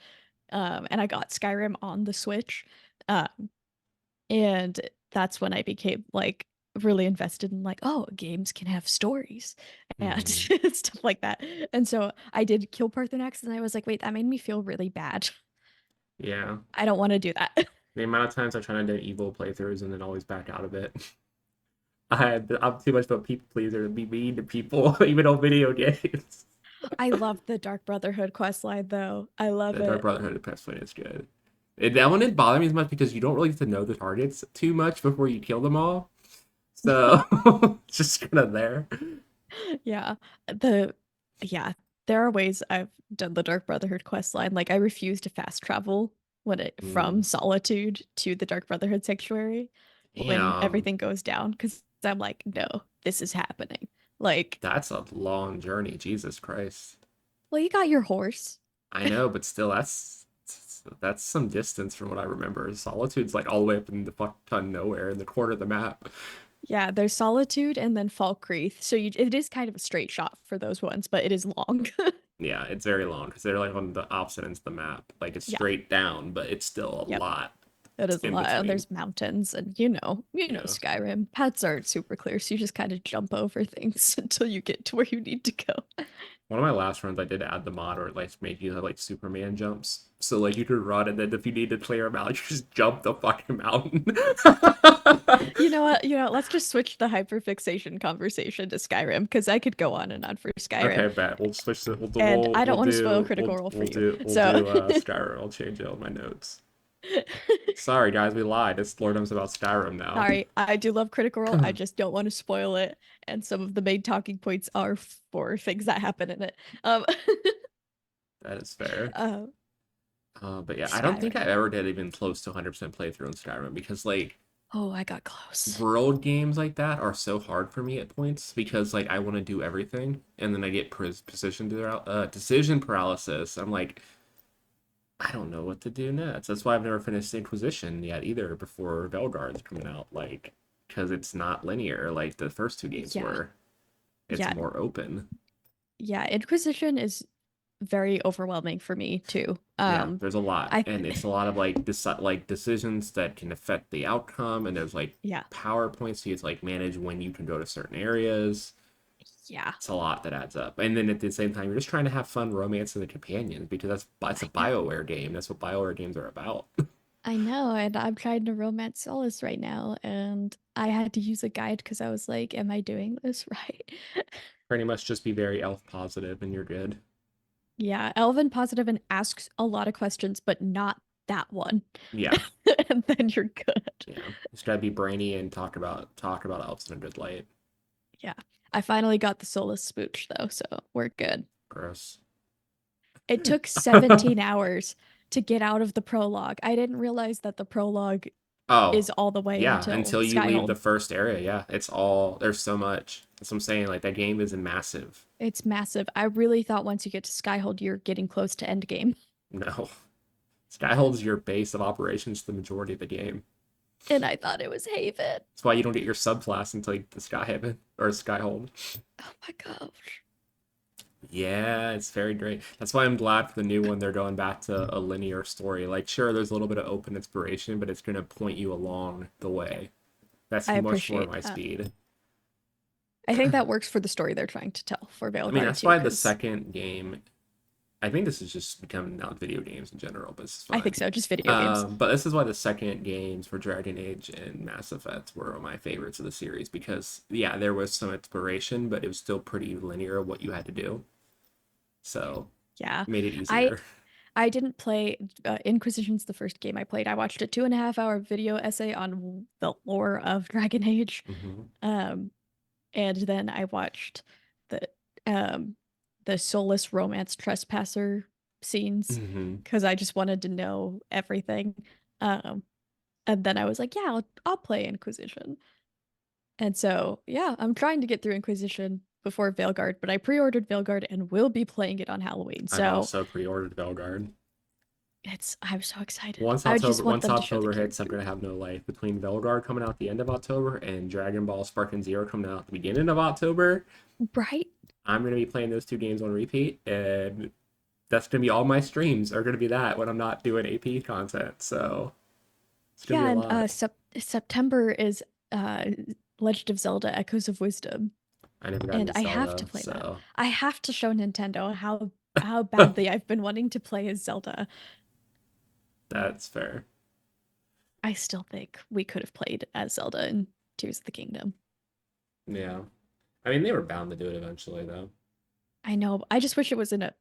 And I got Skyrim on the Switch. And that's when I became like really invested in like, oh, games can have stories and Hmm. stuff like that. And so I did kill Parthenax and I was like, wait, that made me feel really bad. Yeah. I don't want to do that. The amount of times I try to do evil playthroughs and then always back out of it. I'm too much of a people pleaser to be mean to people, even on video games. I love the Dark Brotherhood quest line though. I love The Dark it. Brotherhood of Pressplay is good. That one didn't bother me as much because you don't really get to know the targets too much before you kill them all. So it's just kind of there. Yeah. The yeah, there are ways I've done the Dark Brotherhood quest line. Like I refuse to fast travel from Mm. Solitude to the Dark Brotherhood sanctuary when Damn, everything goes down because I'm like, no, this is happening. Like, that's a long journey. Jesus Christ. well, you got your horse. I know, but still, that's some distance from what I remember. Solitude's like all the way up in the fuck ton nowhere in the corner of the map. Yeah, there's Solitude and then Falkreath. So it is kind of a straight shot for those ones, but it is long. Yeah, it's very long because they're like on the opposite ends of the map. Like it's Yeah. straight down, but it's still a Yep. lot It is a in lot. And between. there's mountains and Yeah. Skyrim. Paths aren't super clear, so you just kind of jump over things until you get to where you need to go. One of my last runs, I did add the mod where it like made you have like Superman jumps. So like you could run, and then if you need to clear a mountain, you just jump the fucking mountain. You know what? Let's just switch the hyperfixation conversation to Skyrim because I could go on and on for Skyrim. Okay, bet we'll switch it. We'll do And we'll I don't we'll want to spoil do Critical we'll Role for we'll you. do we'll So do Skyrim. I'll change it on my notes. Sorry guys, we lied. It's Lord knows about Skyrim now. sorry, I do love Critical Role. I just don't want to spoil it. And some of the main talking points are for things that happen in it. Um, That is fair. uh, But yeah, I don't think I Skyrim. ever did even close to 100% playthrough in Skyrim because like Oh, I got close. world games like that are so hard for me at points because like I want to do everything and then I get decision paralysis. I'm like, I don't know what to do next. That's why I've never finished Inquisition yet either before Velgar's coming out. Like, because it's not linear like the first two games Yeah. were. It's Yeah. more open. Yeah. Inquisition is very overwhelming for me too. Yeah, there's a lot, I and it's a lot of like like decisions that can affect the outcome, and there's like yeah, PowerPoints, so you have to like manage when you can go to certain areas. yeah. It's a lot that adds up, and then at the same time, you're just trying to have fun romancing the companions because it's a I know. BioWare game. That's what BioWare games are about. I know, and I'm trying to romance Solace right now, and I had to use a guide because I was like, "Am I doing this right?" Pretty much just be very elf positive, and you're good. Yeah, Elvin positive and asks a lot of questions, but not that one. Yeah, And then you're good. yeah. Just gotta be brainy and talk about elves in a good light. Yeah. I finally got the Solace Smooch though, so we're good. Gross. It took 17 hours to get out of the prologue. I didn't realize that the prologue Oh, is all the way yeah, until until you leave the Skyhold. first area, yeah. It's all there's so much. That's what I'm saying. Like that game is massive. It's massive. I really thought once you get to Skyhold, you're getting close to endgame. No. Skyhold's your base of operations the majority of the game. And I thought it was Haven. That's why you don't get your subclass until you get to Skyhaven or Skyhold. Oh my gosh. Yeah, it's very great. That's why I'm glad for the new one they're going back to a linear story. Like sure, there's a little bit of open inspiration, but it's gonna point you along the way. That's I much more appreciate my that. speed. I think that works for the story they're trying to tell for I mean, Veilguard that's too, why the because second game I think this is just becoming now video games in general, but this is I think fine. so, just video games. But this is why the second games for Dragon Age and Mass Effect were my favorites of the series because yeah, there was some inspiration, but it was still pretty linear what you had to do, so Yeah. it made it I easier. I didn't play Inquisition's the first game I played. I watched a 2.5 hour video essay on the lore of Dragon Age. Hmm. Um, and then I watched the um the soulless romance trespasser scenes Hmm. because I just wanted to know everything. Um, and then I was like, yeah, I'll play Inquisition. And so, yeah, I'm trying to get through Inquisition before Veilguard, but I pre-ordered Veilguard and will be playing it on Halloween. I've So also pre-ordered Velgard. I'm so excited. I just want Once them to show the October hits, I'm gonna characters. have no life between Velgard coming out at the end of October and Dragon Ball Sparking Zero coming out at the beginning of October. Right? I'm gonna be playing those two games on repeat, and that's gonna be all my streams are gonna be that when I'm not doing AP content. So it's gonna be Yeah, a and lot. September is uh Legend of Zelda Echoes of Wisdom, I never got and into I have to Zelda, play that. so I have to show Nintendo how badly I've been wanting to play as Zelda. that's fair. I still think we could have played as Zelda in Tears of the Kingdom. Yeah, I mean they were bound to do it eventually, though. I know. I just wish it was in a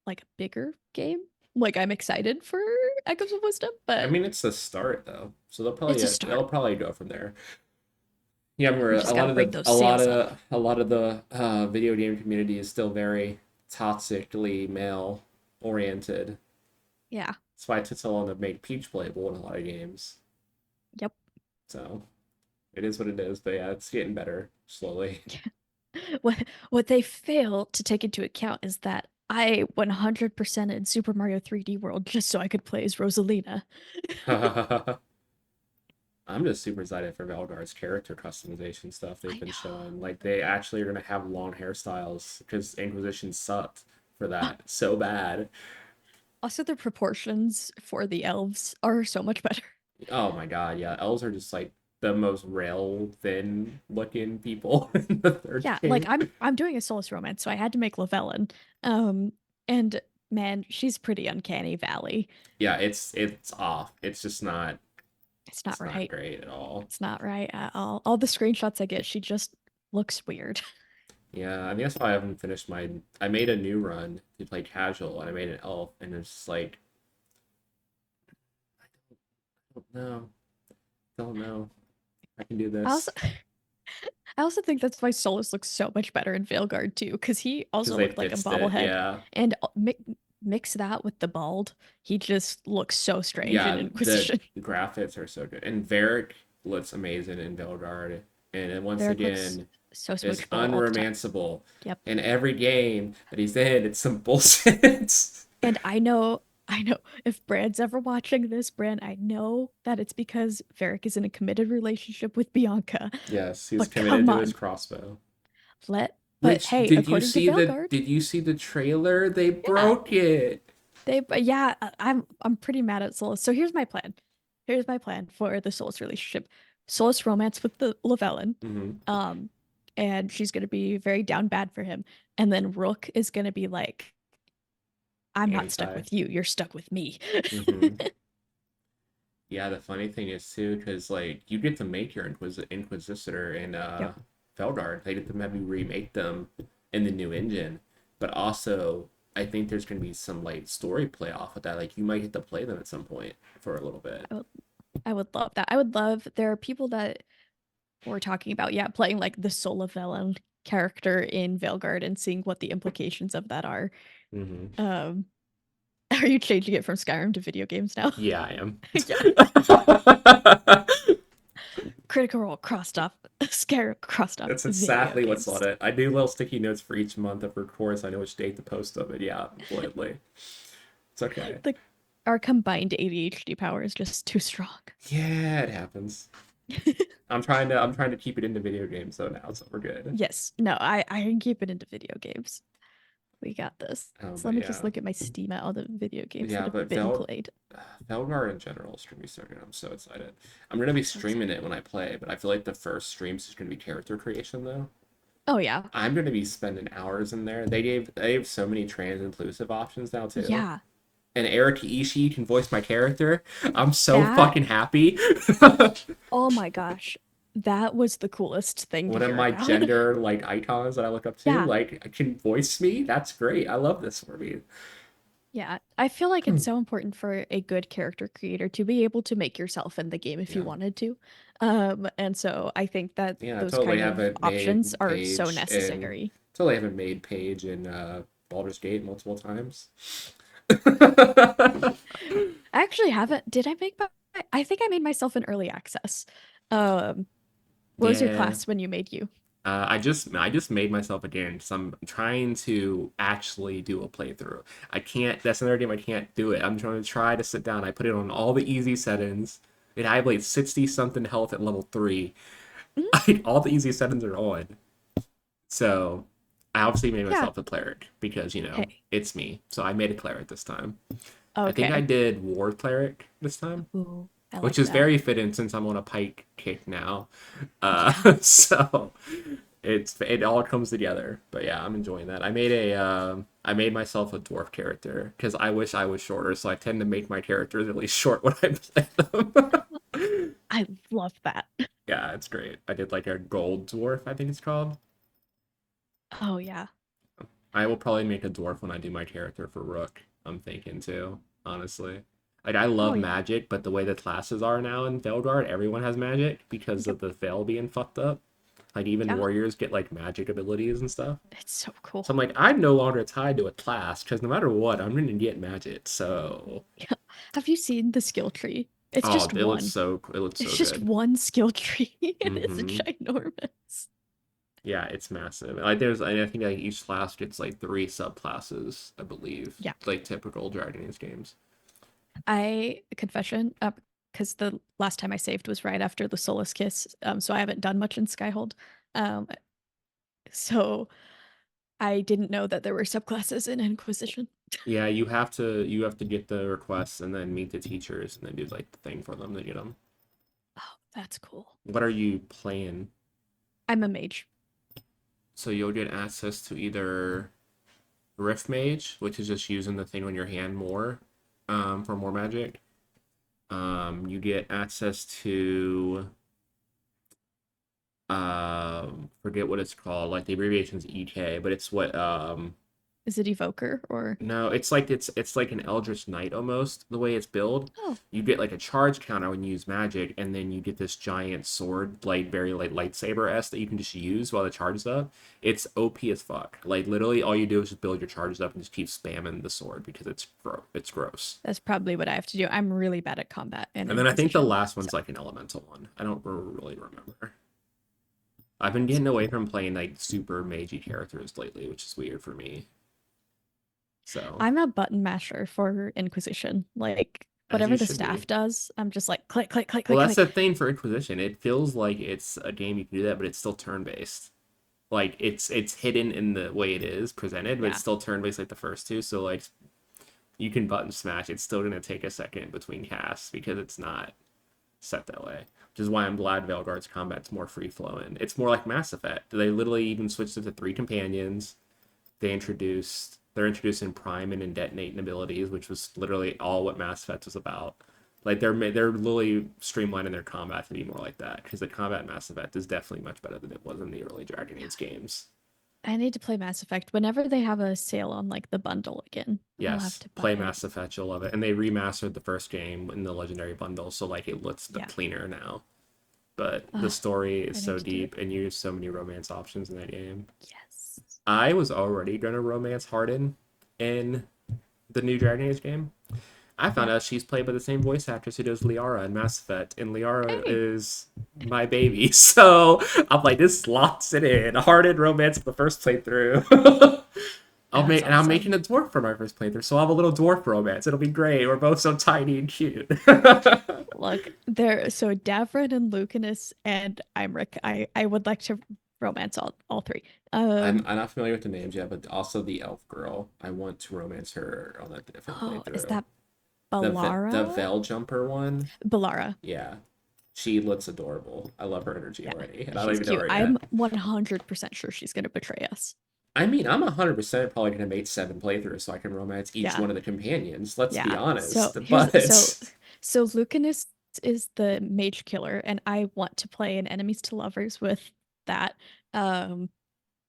like a bigger game. Like I'm excited for Echoes of Wisdom, I but mean it's the start though, so it's a start. they'll probably go from there. Yeah, Yeah, we remember just got to bring those sales up. a lot of the video game community is still very toxically male oriented. Yeah. That's why it took so long to make Peach playable in a lot of games. Yep. So it is what it is, but yeah, it's getting better slowly. What they fail to take into account is that I 100% in Super Mario 3D World just so I could play as Rosalina. I'm just super excited for Velgar's character customization stuff they've I been know. showing. Like they actually are gonna have long hairstyles because Inquisition sucked for that so bad. Also, the proportions for the elves are so much better. Oh my god, yeah, elves are just like the most rail thin looking people in the third Yeah, like game. I'm doing a Solus romance, so I had to make Lavellen. Um, and man, she's pretty uncanny valley. Yeah, it's off. It's not It's not right. great at all. It's not right at all. All the screenshots I get, she just looks weird. Yeah, I mean that's why I haven't finished my. I made a new run to play casual, and I made an elf, and it's just like I don't know, don't know. I can do I also this I also think that's why Solus looks so much better in Veilguard too, because he because also they looked like a fixed it. bobblehead, Yeah, and mix that with the bald, he just looks so strange in yeah. The Inquisition. graphics are so good, and Varric looks amazing in Velgard, and then once Varric looks again so is smoochable all the time. unromanceable. Yep. In every game that he's in, it's some bullshit. And I know if Bran's ever watching this, Bran, I know that it's because Varric is in a committed relationship with Bianca. Yes, he's But committed come to his on, crossbow. let But Which hey, according to Velgard, did you see the trailer? They yeah, broke it. yeah, I'm pretty mad at Solus. So here's my plan. Here's my plan for the Solus relationship. Solus romance with the Lavellan. Hmm. Um, and she's gonna be very down bad for him. And then Rook is gonna be like, I'm not stuck Anti. with you, you're stuck with me. Hmm. Yeah, the funny thing is too, because like you get to make your Inquisitor in Yep. Felguard. They get to maybe remake them in the new engine, but also I think there's gonna be some like story play off with that. Like you might get to play them at some point for a little bit. I would I would love that. I would love there are people that were talking about, yeah, playing like the Solavellan character in Veilguard and seeing what the implications of that are. Hmm. Um, are you changing it from Skyrim to video games now? Yeah, I am. Yeah. Critical Role crossed off. Skyrim crossed off That's video exactly what's on games. it. I do little sticky notes for each month of record, so I know which date to post them. But yeah, completely. It's okay. The our combined ADHD power is just too strong. Yeah, it happens. I'm trying to keep it into video games though now, so we're good. Yes. No, I can keep it into video games. We got this. So But let me just yeah, look at my Steam at all the video games that yeah. have But been played. Velgar in general is gonna be so good. I'm so excited. I'm gonna be So streaming excited. it when I play, but I feel like the first streams is gonna be character creation though. Oh yeah. I'm gonna be spending hours in there. They have so many trans inclusive options now too. Yeah. And Eric Ishii can voice my character. I'm so That fucking happy. oh my gosh. That was the coolest thing to One of hear my about. gender like icons that I look up to, Yeah. like can voice me. That's great. I love this for me. Yeah. I feel like it's so important for a good character creator to be able to make yourself in the game if you Yeah. wanted to. And so I think that Yeah, those kind of options are so I necessary. totally haven't made Paige in Baldur's Gate multiple times. I actually haven't. Did I make my I think I made myself in early access. Um, what was your Yeah. class when you made you? I just made myself again because I'm trying to actually do a playthrough. I can't. That's another game I can't do it. I'm trying to sit down. I put it on all the easy settings. I have like 60 something health at level 3. Mhm. All the easy settings are on. So I obviously made Yeah. myself a cleric because Hey. it's me. So I made a cleric this time. I think I Okay. did war cleric this time, Ooh, I which like is that. very fitting since I'm on a pike kick now. Yeah. So it all comes together. But yeah, I'm enjoying that. I made myself a dwarf character because I wish I was shorter, so I tend to make my characters really short when I play them. I love that. Yeah, it's great. I did like a gold dwarf, I think it's called. Oh yeah. I will probably make a dwarf when I do my character for Rook. I'm thinking too, honestly. Like I Oh love yeah. magic, but the way the classes are now in Veilguard, everyone has magic because Yep. of the Veil being fucked up. Like even Yeah. warriors get like magic abilities and stuff. It's so So I'm cool. like, I'm no longer tied to a class because no matter what, I'm gonna get magic. So, Yeah. Have you seen the skill tree? It's oh, just one. it looks It's so just good. one skill tree. It is Mm-hmm. ginormous. Yeah, it's massive. Like there's, I think like each class gets like 3 subclasses, I believe, Yeah. like typical Dragon Age games. I confession, because the last time I saved was right after the Solus Kiss, so I haven't done much in Skyhold. Um, so I didn't know that there were subclasses in Inquisition. Yeah, you have to get the requests and then meet the teachers and then do like the thing for them to get them. Oh, that's cool. What are you playing? I'm a mage. So you'll get access to either Rift Mage, which is just using the thing on your hand more, for more magic. You get access to forget what it's called, like the abbreviation is EK, but it's what Is it Evoker or? no, it's like an Eldritch Knight almost, the way it's built. Oh, You get like a charge counter when you use magic, and then you get this giant sword, like very like lightsaber s that you can just use while the charge is up. It's OP as fuck. Like literally, all you do is just build your charges up and just keep spamming the sword because it's gross. that's probably what I have to do. I'm really bad at combat and And then I think the Inquisition. last So one's like an elemental one. I don't really remember. I've been getting away from playing like super magey characters lately, which is weird for me. So I'm a button masher for Inquisition. Like as you whatever the should be. staff does, I'm just like click, click, click, Well, click, that's click. the thing for Inquisition. It feels like it's a game you can do that, but it's still turn based. Like it's hidden in the way it is presented, but it's Yeah. still turn based like the first two. So like you can button smash. It's still gonna take a second between casts because it's not set that way. Which is why I'm glad Veilguard's combat's more free flowing. It's more like Mass Effect. They literally even switched it to three companions. They're introducing prime and indetonating abilities, which was literally all what Mass Effect was about. Like they're literally streamlining their combat to be more like that because the combat in Mass Effect is definitely much better than it was in the early Dragon Age games. I need to play Mass Effect whenever they have a sale on like the bundle again. I'll have Yes, to buy play it. Mass Effect, you'll love it. And they remastered the first game in the Legendary Bundle, so like it looks Yeah. cleaner now. But the Uh, story is I need so to do it. deep, and you have so many romance options in that game. Yes. I was already gonna romance Harden in the new Dragon Age game. I found Yeah. out she's played by the same voice actress who does Liara in Mass Effect, and Liara Hey. is my baby. So I'm like, this locks it in. Harden romance the first playthrough. That's I'm making awesome. a dwarf for my first playthrough, so I'll have a little dwarf romance. It'll be great. We're both so tiny and cute. Look, there so Davrin and Lucanus and Imric. I would like to romance all three. I'm not familiar with the names yet, but also the elf girl. I want to romance her on a different Oh, is playthrough. that The Balara? Veil Jumper one. Balara. Yeah, she looks adorable. I love her energy Yeah. already, and I don't She's even know cute. her I'm yet. 100% sure she's gonna betray us. I mean, I'm 100% probably gonna make 7 playthroughs so I can romance each Yeah. one of the companions. Let's be Yeah. So honest, here's but so Lucanus is the mage killer, and I want to play an enemies to lovers with that. Um,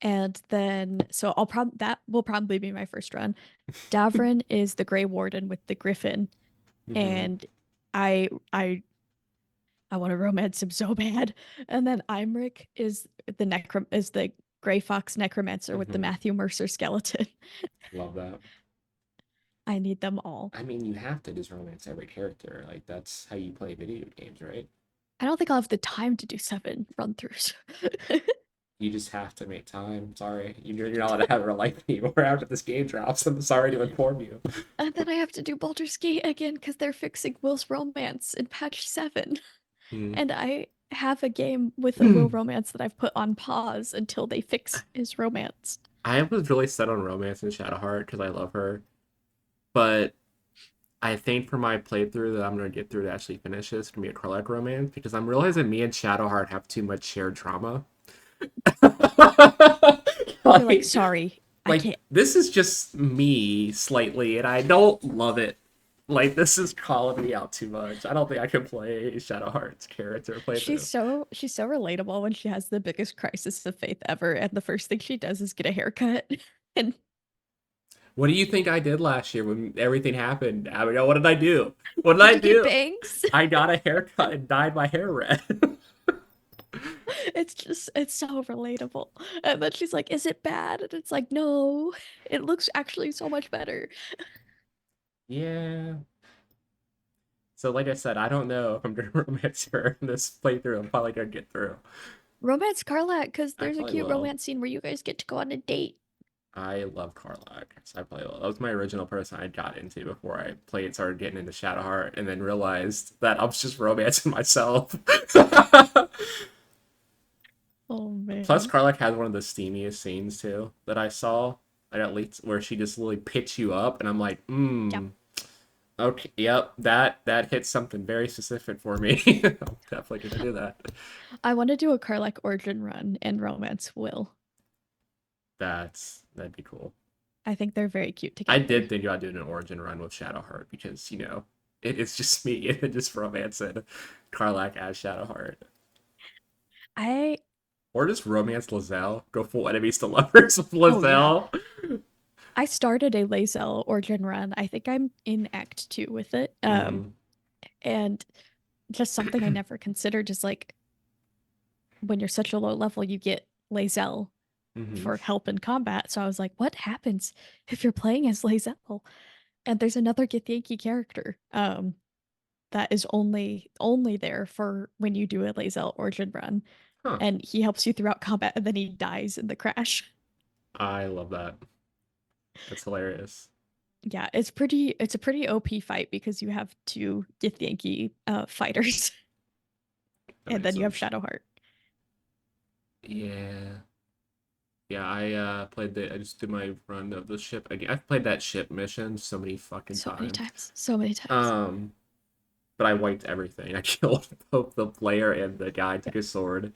and then so I'll prob that will probably be my first run. Davrin is the Grey Warden with the Griffin, Mhm, and I I I want to romance him so bad. And then Imric is the Grey Fox Necromancer with the mhm. Matthew Mercer skeleton. Love that. I need them all. I mean, you have to just romance every character. Like that's how you play video games, right? I don't think I'll have the time to do 7 run-throughs. You just have to make time. Sorry, you're not allowed to have a life anymore after this game drops. I'm sorry to inform you. And then I have to do Baldur's Gate again because they're fixing Will's romance in patch 7. Hmm. And I have a game with a Will romance that I've put on pause until they fix his romance. I was really set on romance in Shadowheart because I love her, but I think for my playthrough that I'm gonna get through to actually finish this gonna be a Karlach romance because I'm realizing me and Shadowheart have too much shared trauma. You're like, like, sorry, I like can't. this is just me slightly, and I don't love it. Like this is calling me out too much. I don't think I can play Shadowheart's character playthrough. She's so relatable when she has the biggest crisis of faith ever, and the first thing she does is get a haircut. And What do you think I did last year when everything happened? Abigail, what did I do? What did did I you get do? bangs? I got a haircut and dyed my hair red. It's so relatable. And then she's like, "Is it bad?" And it's like, "No, it looks actually so much better." Yeah. So, like I said, I don't know if I'm gonna romance her in this playthrough. I'm probably gonna get through. Romance Carla, because I there's a probably cute will. romance scene where you guys get to go on a date. I love Karlach, so I probably will. That was my original person I got into before I played, started getting into Shadowheart, and then realized that I was just romancing myself. Oh Plus, man. Karlach has one of the steamiest scenes too that I saw. I got leaked where she just literally picks you up, and I'm like, Yeah. okay, yep, that hits something very specific for me. I'm definitely gonna do that. I want to do a Carlac origin run and romance Will. That'd be cool. I think they're very cute I together. did think about doing an origin run with Shadowheart because it's just me and just romancing Karlach as Shadowheart, I or just romance Lizelle. Go full enemies to lovers with oh yeah. Lizelle. I started a Lae'zel origin run. I think I'm in Act 2 with it. Mm-hmm. And just something I never considered is like when you're such a low level, you get Lae'zel Mm-hmm. for help in combat. So I was like, what happens if you're playing as Lae'zel? And there's another Githyanki character that is only there for when you do a Lae'zel origin run, Huh. and he helps you throughout combat, and then he dies in the crash. I love that. That's hilarious. Yeah, it's a pretty OP fight because you have two Githyanki fighters, That and makes then you have sense. Shadowheart. Yeah. Yeah, I just did my run of the ship again. I've played that ship mission so many fucking So many times. times. So many times. Um, but I wiped everything. I killed both the player and the guy took Yep. his sword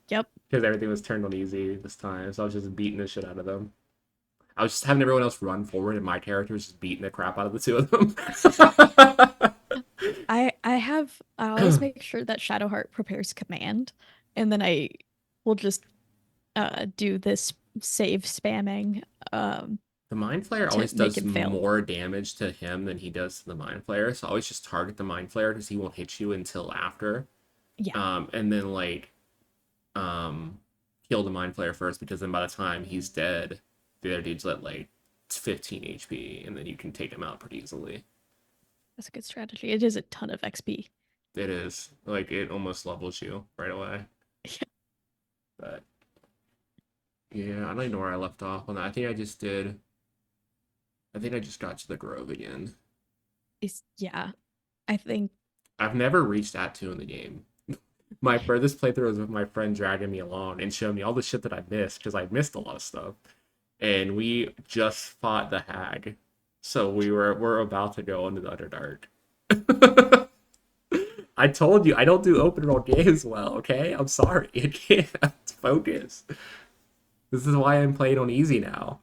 Yep. because everything was turned on easy this time. So I was just beating the shit out of them. I was just having everyone else run forward, and my character was just beating the crap out of the two of them. I always make sure that Shadowheart prepares command, and then I will just do this save spamming um The Mind Flayer to always make does him fail. more damage to him than he does to the Mind Flayer, so I always just target the Mind Flayer because he won't hit you until after. Yeah, And then um, kill the Mind Flayer first because then by the time he's dead, the other dude's at like 15 HP, and then you can take him out pretty easily. that's a good strategy. It is a ton of XP. It is like it almost levels you right away. But yeah, I don't even know where I left off on that. I think I just did. I think I just got to the Grove again. Yeah, I think I've never reached that two in the game. My furthest playthrough was with my friend dragging me along and showing me all the shit that I missed because I missed a lot of stuff. And we just fought the hag, so we're about to go into the Underdark. I told you I don't do open world games well. Okay, I'm sorry. I can't focus. This is why I'm playing on easy now.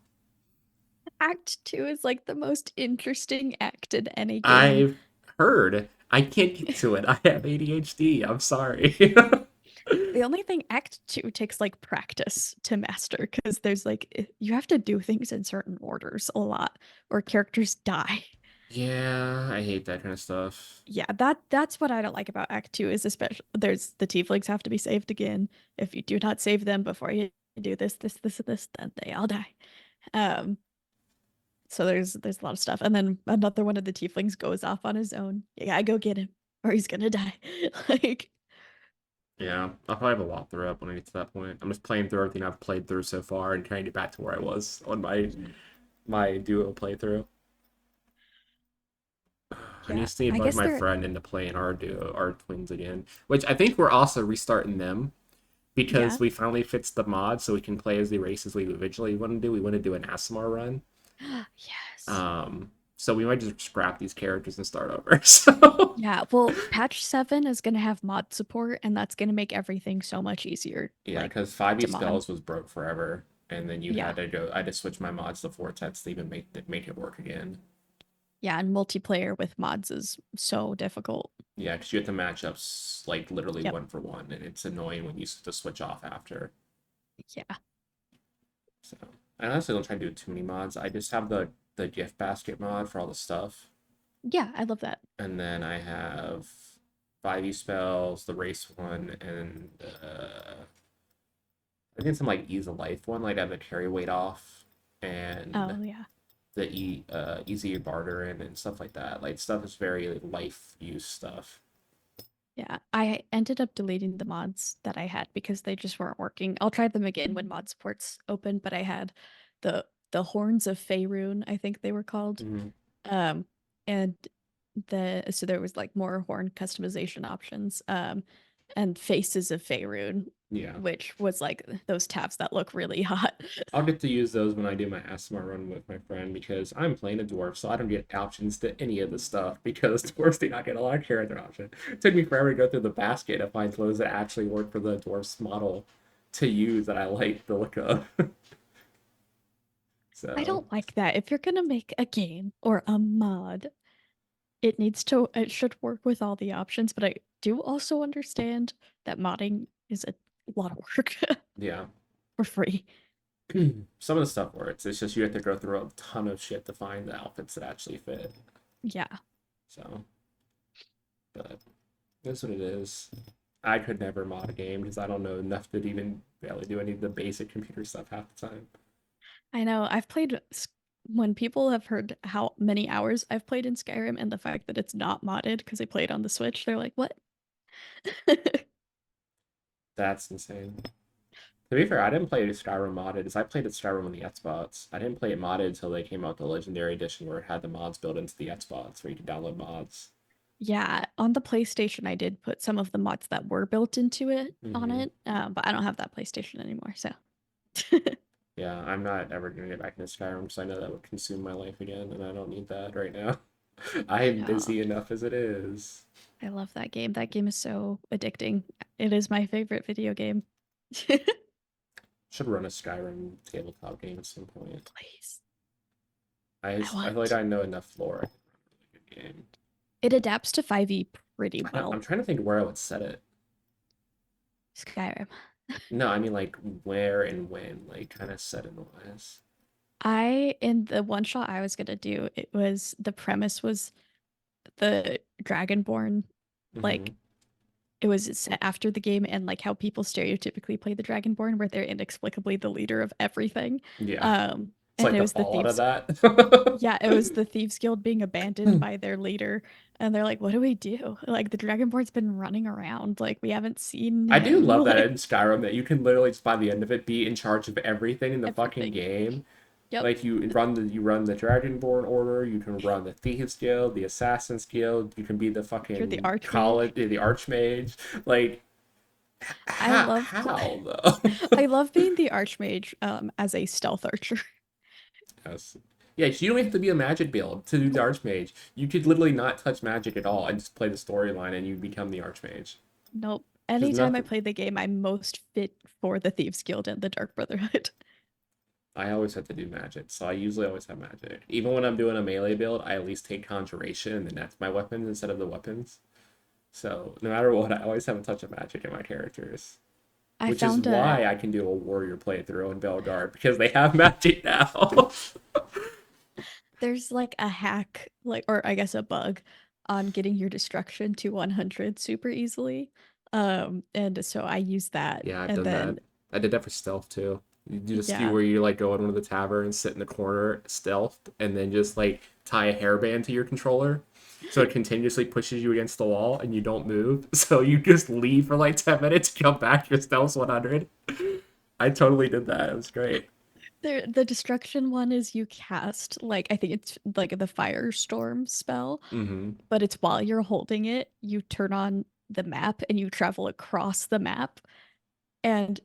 Act 2 is like the most interesting act in any game. I've heard. I can't get to it. I have ADHD. I'm sorry. The only thing Act 2 takes like practice to master because there's like you have to do things in certain orders a lot or characters die. Yeah, I hate that kind of stuff. Yeah, that's what I don't like about Act 2 is especially there's the tieflings have to be saved again. If you do not save them before you do this, then they all die. Um, so there's a lot of stuff. And then another one of the tieflings goes off on his own. You gotta go get him or he's gonna die. Like, Yeah, I'll probably have a walkthrough up when I get to that point. I'm just playing through everything I've played through so far and trying to get back to where I was on my duo playthrough. I need yeah, to see I bug guess my they're friend into playing our duo, our twins again, which I think we're also restarting them yeah. because we finally fixed the mod so we can play as the races we originally want to do. We want to do an Asimar run. Yes. So we might just scrap these characters and start over. So Yeah, well, patch 7 is gonna have mod support, and that's gonna make everything so much easier, yeah, like, because 5e to mod. spells was broke forever, and then you Yeah. had to go. I had to switch my mods to Vortex to even make it work again. Yeah, and multiplayer with mods is so difficult. Yeah, because you have to match up like literally Yep. one for one, and it's annoying when you have to switch off after. Yeah. So I honestly don't try to do too many mods. I just have the gift basket mod for all the stuff, Yeah, I love that. and then I have 5e spells, the race one, and I think some like ease of life one, like I have the carry weight off, and Oh, yeah. the easy barter and stuff like that. Like stuff is very like, life use stuff. Yeah, I ended up deleting the mods that I had because they just weren't working. I'll try them again when mod support's open, but I had the Horns of Faerun, I think they were called. Mhm. Um, and so there was like more horn customization options. And Faces of Faerun, Yeah. which was like those tabs that look really hot. I'll get to use those when I do my ASMR run with my friend because I'm playing a dwarf, so I don't get options to any of the stuff because dwarves do not get a lot of character option. It took me forever to go through the basket to find clothes that actually work for the dwarf's model to use that I like the look of. I So don't like that. If you're gonna make a game or a mod, it should work with all the options, but I do also understand that modding is a lot of work yeah. for free. Some of the stuff works. It's just you have to go through a ton of shit to find the outfits that actually fit. Yeah. So, but that's what it is. I could never mod a game because I don't know enough to even barely do any of the basic computer stuff half the time. I know. When people have heard how many hours I've played in Skyrim and the fact that it's not modded because I played on the Switch, they're like, "What?" That's insane. To be fair, I didn't play Skyrim modded. As I played it Skyrim on the Xbox. I didn't play it modded until they came out with the Legendary Edition, where it had the mods built into the Xbox, where you could download mods. Yeah, on the PlayStation, I did put some of the mods that were built into it on Hmm. it, but I don't have that PlayStation anymore, so. Yeah, I'm not ever gonna get back into Skyrim because I know that would consume my life again, and I don't need that right now. I am Yeah, busy enough as it is. I love that game. That game is so addicting. It is my favorite video game. Should run a Skyrim tabletop game at some point. Please. I I feel like want I know enough lore. I can run a really good game. it adapts to 5e pretty I'm well. trying to think where I would set it. Skyrim. No, I mean like where and when, like kind of setting wise. I in the one shot I was gonna do, it was the premise was the Dragonborn, like Hmm. it was set after the game and like how people stereotypically play the Dragonborn, where they're inexplicably the leader of everything. Yeah, Um, it's and like it the was the fallout of thieves. that. Yeah, it was the Thieves Guild being abandoned by their leader, and they're like, "What do we do? Like the Dragonborn's been running around, like we haven't seen I do him, love that in like Skyrim that you can literally just by the end of it be in charge of everything in the fucking everything." game. Yep, Like you run the Dragonborn Order, you can run the Thieves Guild, the Assassins Guild, you can be the you're the fucking Archmage. college, the Archmage. Like I love how though? I love being the Archmage as a stealth archer. Yes. Yeah, you don't have to be a magic build to do the Archmage. You could literally not touch magic at all and just play the storyline and you become the Archmage. Nope. Because Anytime I nothing play the game, I'm most fit for the Thieves Guild and the Dark Brotherhood. I always have to do magic, so I usually always have magic. Even when I'm doing a melee build, I at least take conjuration and then that's my weapons instead of the weapons. So no matter what, I always have a touch of magic in my characters. I Which is found a why I can do a warrior playthrough in Belgard, because they have magic now. there's like a hack, like or I guess a bug on getting your destruction to 100 super easily. And so I use that Yeah, I've and done that. then I did that for stealth too. You do the skill yeah, where you like go in one of the taverns, sit in the corner, stealth, and then just like tie a hairband to your controller, so it continuously pushes you against the wall and you don't move. So you just leave for like 10 minutes, come back, your stealth's 100. I totally did that. It was great. the destruction one is you cast like I think it's like the firestorm spell, Mm-hmm. but it's while you're holding it, you turn on the map and you travel across the map. And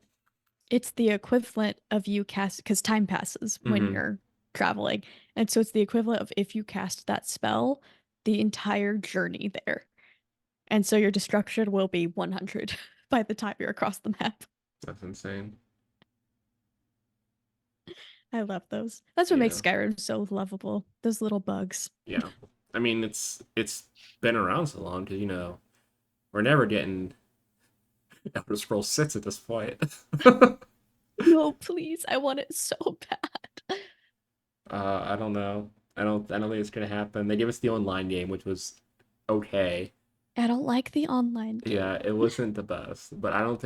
it's the equivalent of you cast because time passes when Mm-hmm. you're traveling. And so it's the equivalent of if you cast that spell the entire journey there. And so your destruction will be 100 by the time you're across the map. That's insane. I love those. That's what makes Yeah. Skyrim so lovable. Those little bugs. Yeah. I mean, it's been around so long because we're never getting Elder Scrolls 6 at this point. No, please. I want it so bad. I don't know. I don't think it's gonna happen. They gave us the online game, which was okay. I don't like the online game. Yeah, it wasn't the best, but I don't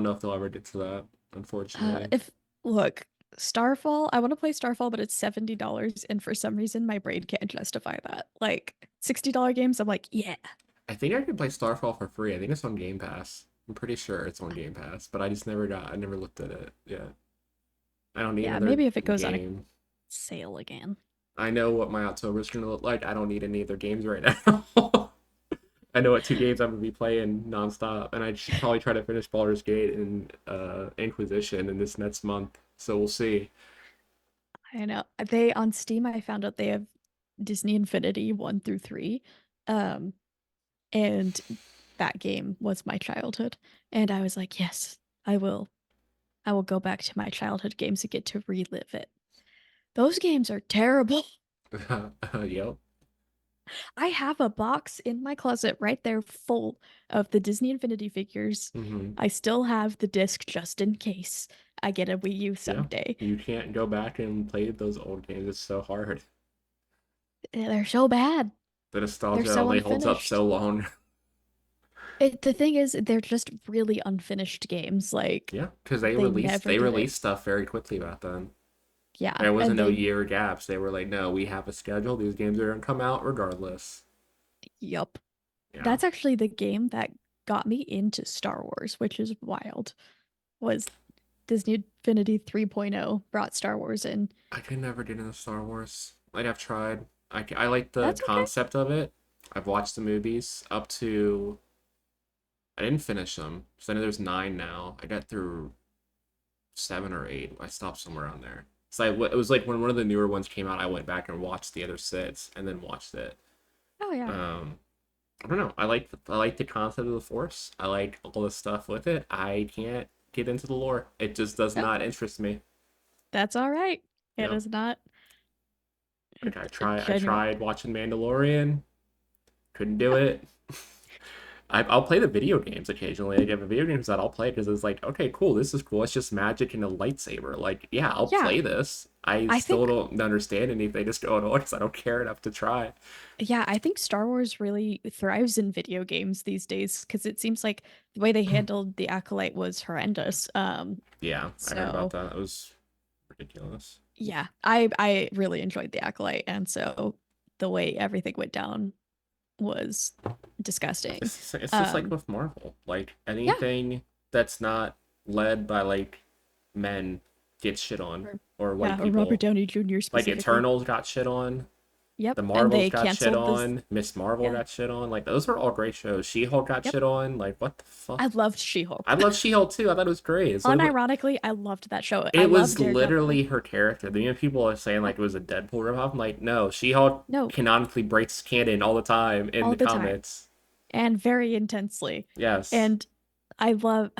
know if they'll ever get to that, unfortunately. If look, Starfall, I want to play Starfall, but it's $70, and for some reason my brain can't justify that. Like $60 games, I'm like, yeah. I think I could play Starfall for free. I think it's on Game Pass. I'm pretty sure it's on Game Pass, but I never looked at it. Yeah. I don't need Yeah, another maybe if it goes on a game. sale again. I know what my October is gonna look like. I don't need any other games right now. I know what two games I'm gonna be playing nonstop, and I should probably try to finish Baldur's Gate and Inquisition in this next month. So we'll see. I know. They on Steam I found out they have Disney Infinity 1 through 3. Um and that game was my childhood. And I was like, yes, I will. I will go back to my childhood games and get to relive it. Those games are terrible. Yep. I have a box in my closet right there full of the Disney Infinity figures. Hmm. I still have the disc just in case I get a Wii U Yeah. someday. You can't go back and play those old games. It's so hard. They're so bad. The They're nostalgia so only holds up unfinished. so long. The thing is, they're just really unfinished games. Like Yeah, because they never they get it. released stuff very quickly back then. Yeah, There wasn't and no they, year gaps. They were like, no, we have a schedule. These games are gonna come out regardless. yup. Yeah. That's actually the game that got me into Star Wars, which is wild. Was Disney Infinity 3.0 brought Star Wars in. I could never get into Star Wars. Like I've tried. I like the That's okay. concept of it. I've watched the movies up to. I didn't finish them. So I know there's nine now. I got through 7 or 8. I stopped somewhere around there. So it was like when one of the newer ones came out, I went back and watched the other 6 and then watched it. Oh yeah. Um, I don't know. I like the concept of the Force. I like all the stuff with it. I can't get into the lore. It just does Oh, not interest me. that's all right. It Yeah. is not Like I genuine. tried watching Mandalorian, couldn't do it. I'll play the video games occasionally. Like, if a video game's that, I'll play because it's like, okay, cool, this is cool. It's just magic and a lightsaber. Like, yeah, I'll Yeah, play this. I I still think don't understand anything that's going on because I don't care enough to try. yeah, I think Star Wars really thrives in video games these days because it seems like the way they handled the Acolyte was horrendous. Yeah, I heard about So that. It was ridiculous. yeah, I really enjoyed the Acolyte, and so the way everything went down was disgusting. It's just like Um, with Marvel. Like yeah, anything that's not led by like men gets shit on, or, or white yeah, or Robert people. Downey Jr. Like specifically. Eternals got shit on. Yep, The and Marvels they got shit canceled this. on. Miss Marvel Yeah, got shit on. Like those were all great shows. She-Hulk got yep. shit on. Like what the fuck? I loved She-Hulk. I love She-Hulk too. I thought it was great. Unironically, I loved that show. I It love was Daredevil. literally her character. The people are saying Yeah, like it was a Deadpool ripoff. I'm like, no, She-Hulk no, canonically breaks canon all the time in all the the time. comics. And very intensely. Yes, And I love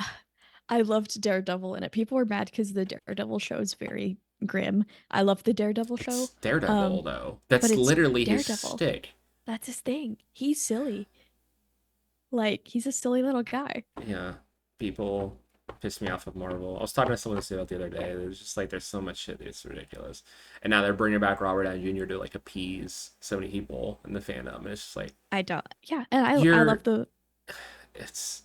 I loved Daredevil in it. People were mad because the Daredevil show is very grim. I love the Daredevil show. it's Daredevil Um, though. but That's it's literally his Daredevil. shtick. That's his thing. He's silly. Like he's a silly little guy. Yeah, people piss me off with Marvel. I was talking to someone about the other day. It was just like there's so much shit. It's ridiculous. And now they're bringing back Robert Downey Jr. to like appease so many people in the fandom. And it's just like I don't. Yeah, and I love you're. the. It's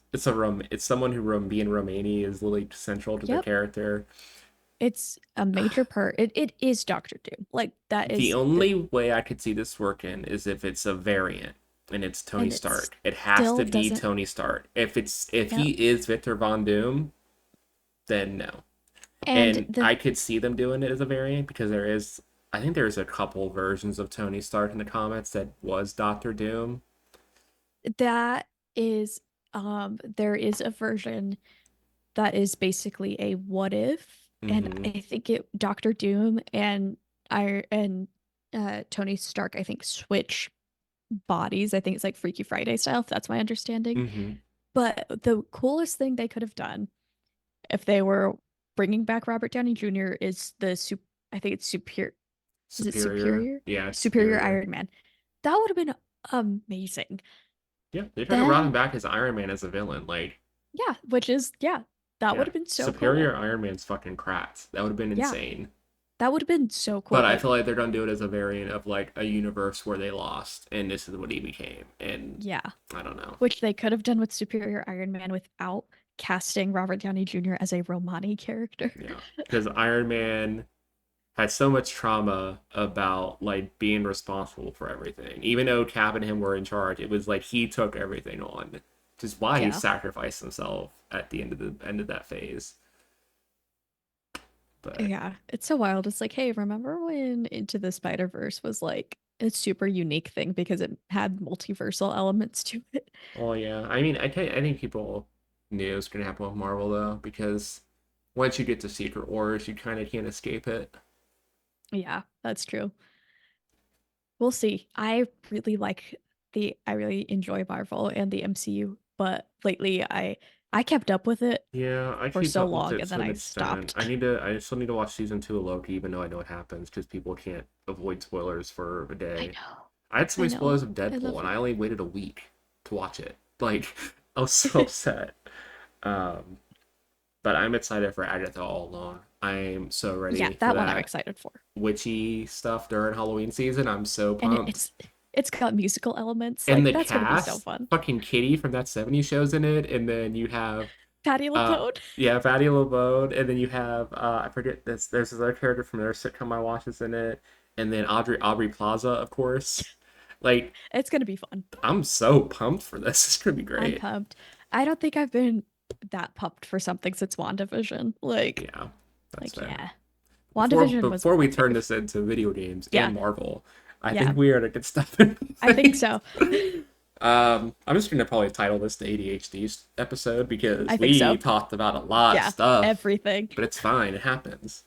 someone who being Romani is literally central to the Yep. character. It's a major part. It is Doctor Doom. Like that The is the only way I could see this working is if it's a variant and it's Tony and it Stark. It has still to be doesn't. Tony Stark. If Yep. he is Victor Von Doom, then no. And And the I could see them doing it as a variant because I think there's a couple versions of Tony Stark in the comics that was Doctor Doom. that is there is a version that is basically a what if, and Mm-hmm. I think it Doctor Doom and I and Tony Stark I think switch bodies. I think it's like Freaky Friday style, if that's my understanding. Mm-hmm. But the coolest thing they could have done if they were bringing back Robert Downey Jr. is the super. I think it's superior. Is it Superior. superior? Yeah, it's Superior superior. Iron Man. That would have been amazing. Yeah, they tried to run him Then back as Iron Man as a villain. Like, yeah, which is yeah, that would yeah, have been so cool. Superior Iron Man's fucking cracked. That would have been Yeah, insane. that would have been so But cool. I Like feel like they're gonna do it as a variant of like a universe where they lost, and this is what he became. And yeah, I don't know. which they could have done with Superior Iron Man without casting Robert Downey Jr. as a Romani character. Yeah, because Iron Man had so much trauma about like being responsible for everything. Even though Cap and him were in charge, it was like he took everything on, which is why he Yeah. sacrificed himself at the end of that phase. But Yeah, it's so wild. It's like, hey, remember when Into the Spider-Verse was like a super unique thing because it had multiversal elements to it? well, yeah, I mean, I think people knew it was gonna happen with Marvel though, because once you get to Secret Wars, you kind of can't escape it. Yeah, that's true. We'll see. I really enjoy Marvel and the MCU, but lately I kept up with it Yeah, I for keep so up with long it and to then an I extent. stopped. I still need to watch season 2 of Loki, even though I know what happens, because people can't avoid spoilers for a I day. know. I had so I many know. spoilers of I Deadpool, love and it. I only waited a week to watch it. Like, I was so upset. Um, but I'm excited for Agatha All Alone. I'm so Yeah, ready for that one I'm that excited for. witchy stuff during Halloween season. I'm so And pumped. it's got musical elements. And Like the that's gonna be so cast, fun. fucking Kitty from that '70s show's in it, and then you have Patty uh LuPone. yeah, Fatty LeBode, and then you have I forget this. There's this other character from their sitcom I watch is in it, and then Aubrey Plaza, of course. Like It's gonna be fun. I'm so pumped for this. It's gonna be I'm great. pumped. I don't think I've been that pumped for something since WandaVision. Yeah, that's Like fair. yeah. WandaVision was Before we my turn fave. this into video games Yeah, and Marvel, I yeah. think we are to get stuff in I think place. so. I'm just gonna probably title this the ADHD episode because I think we so. talked about a lot of Yeah, stuff, everything. but it's fine. It happens.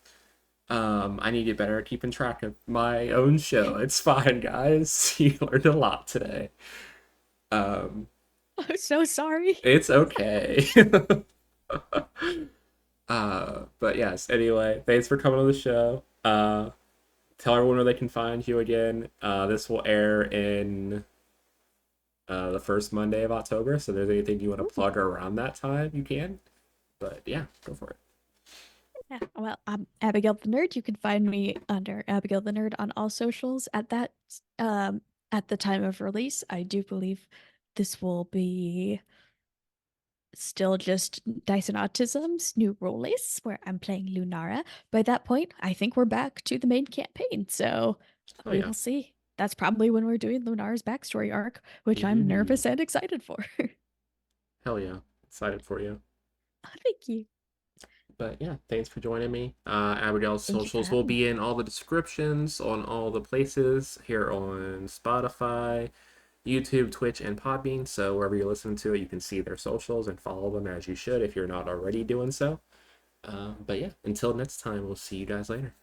I need to get better at keeping track of my own show. It's fine, guys. You learned a lot today. Um, I'm so sorry. it's okay. But yes, anyway, thanks for coming on the show. Tell everyone where they can find you again. This will air in the first Monday of October, so if there's anything you want to plug around that time, you can. But yeah, go for it. Yeah, well, I'm Abigail the Nerd. You can find me under Abigail the Nerd on all socials. Um, at the time of release, I do believe this will be still just Dice and Autism's new release, where I'm playing Lunara. By that point, I think we're back to the main campaign, so Oh we yeah. will see. That's probably when we're doing Lunara's backstory arc, which I'm Mm, nervous and excited for. hell yeah. Excited for you. Thank you. But yeah, thanks for joining me. Abigail's Thank you for socials will having me. be in all the descriptions on all the places here on Spotify, YouTube, Twitch, and Podbean. So wherever you're listening to it, you can see their socials and follow them as you should if you're not already doing so. But yeah, until next time, we'll see you guys later.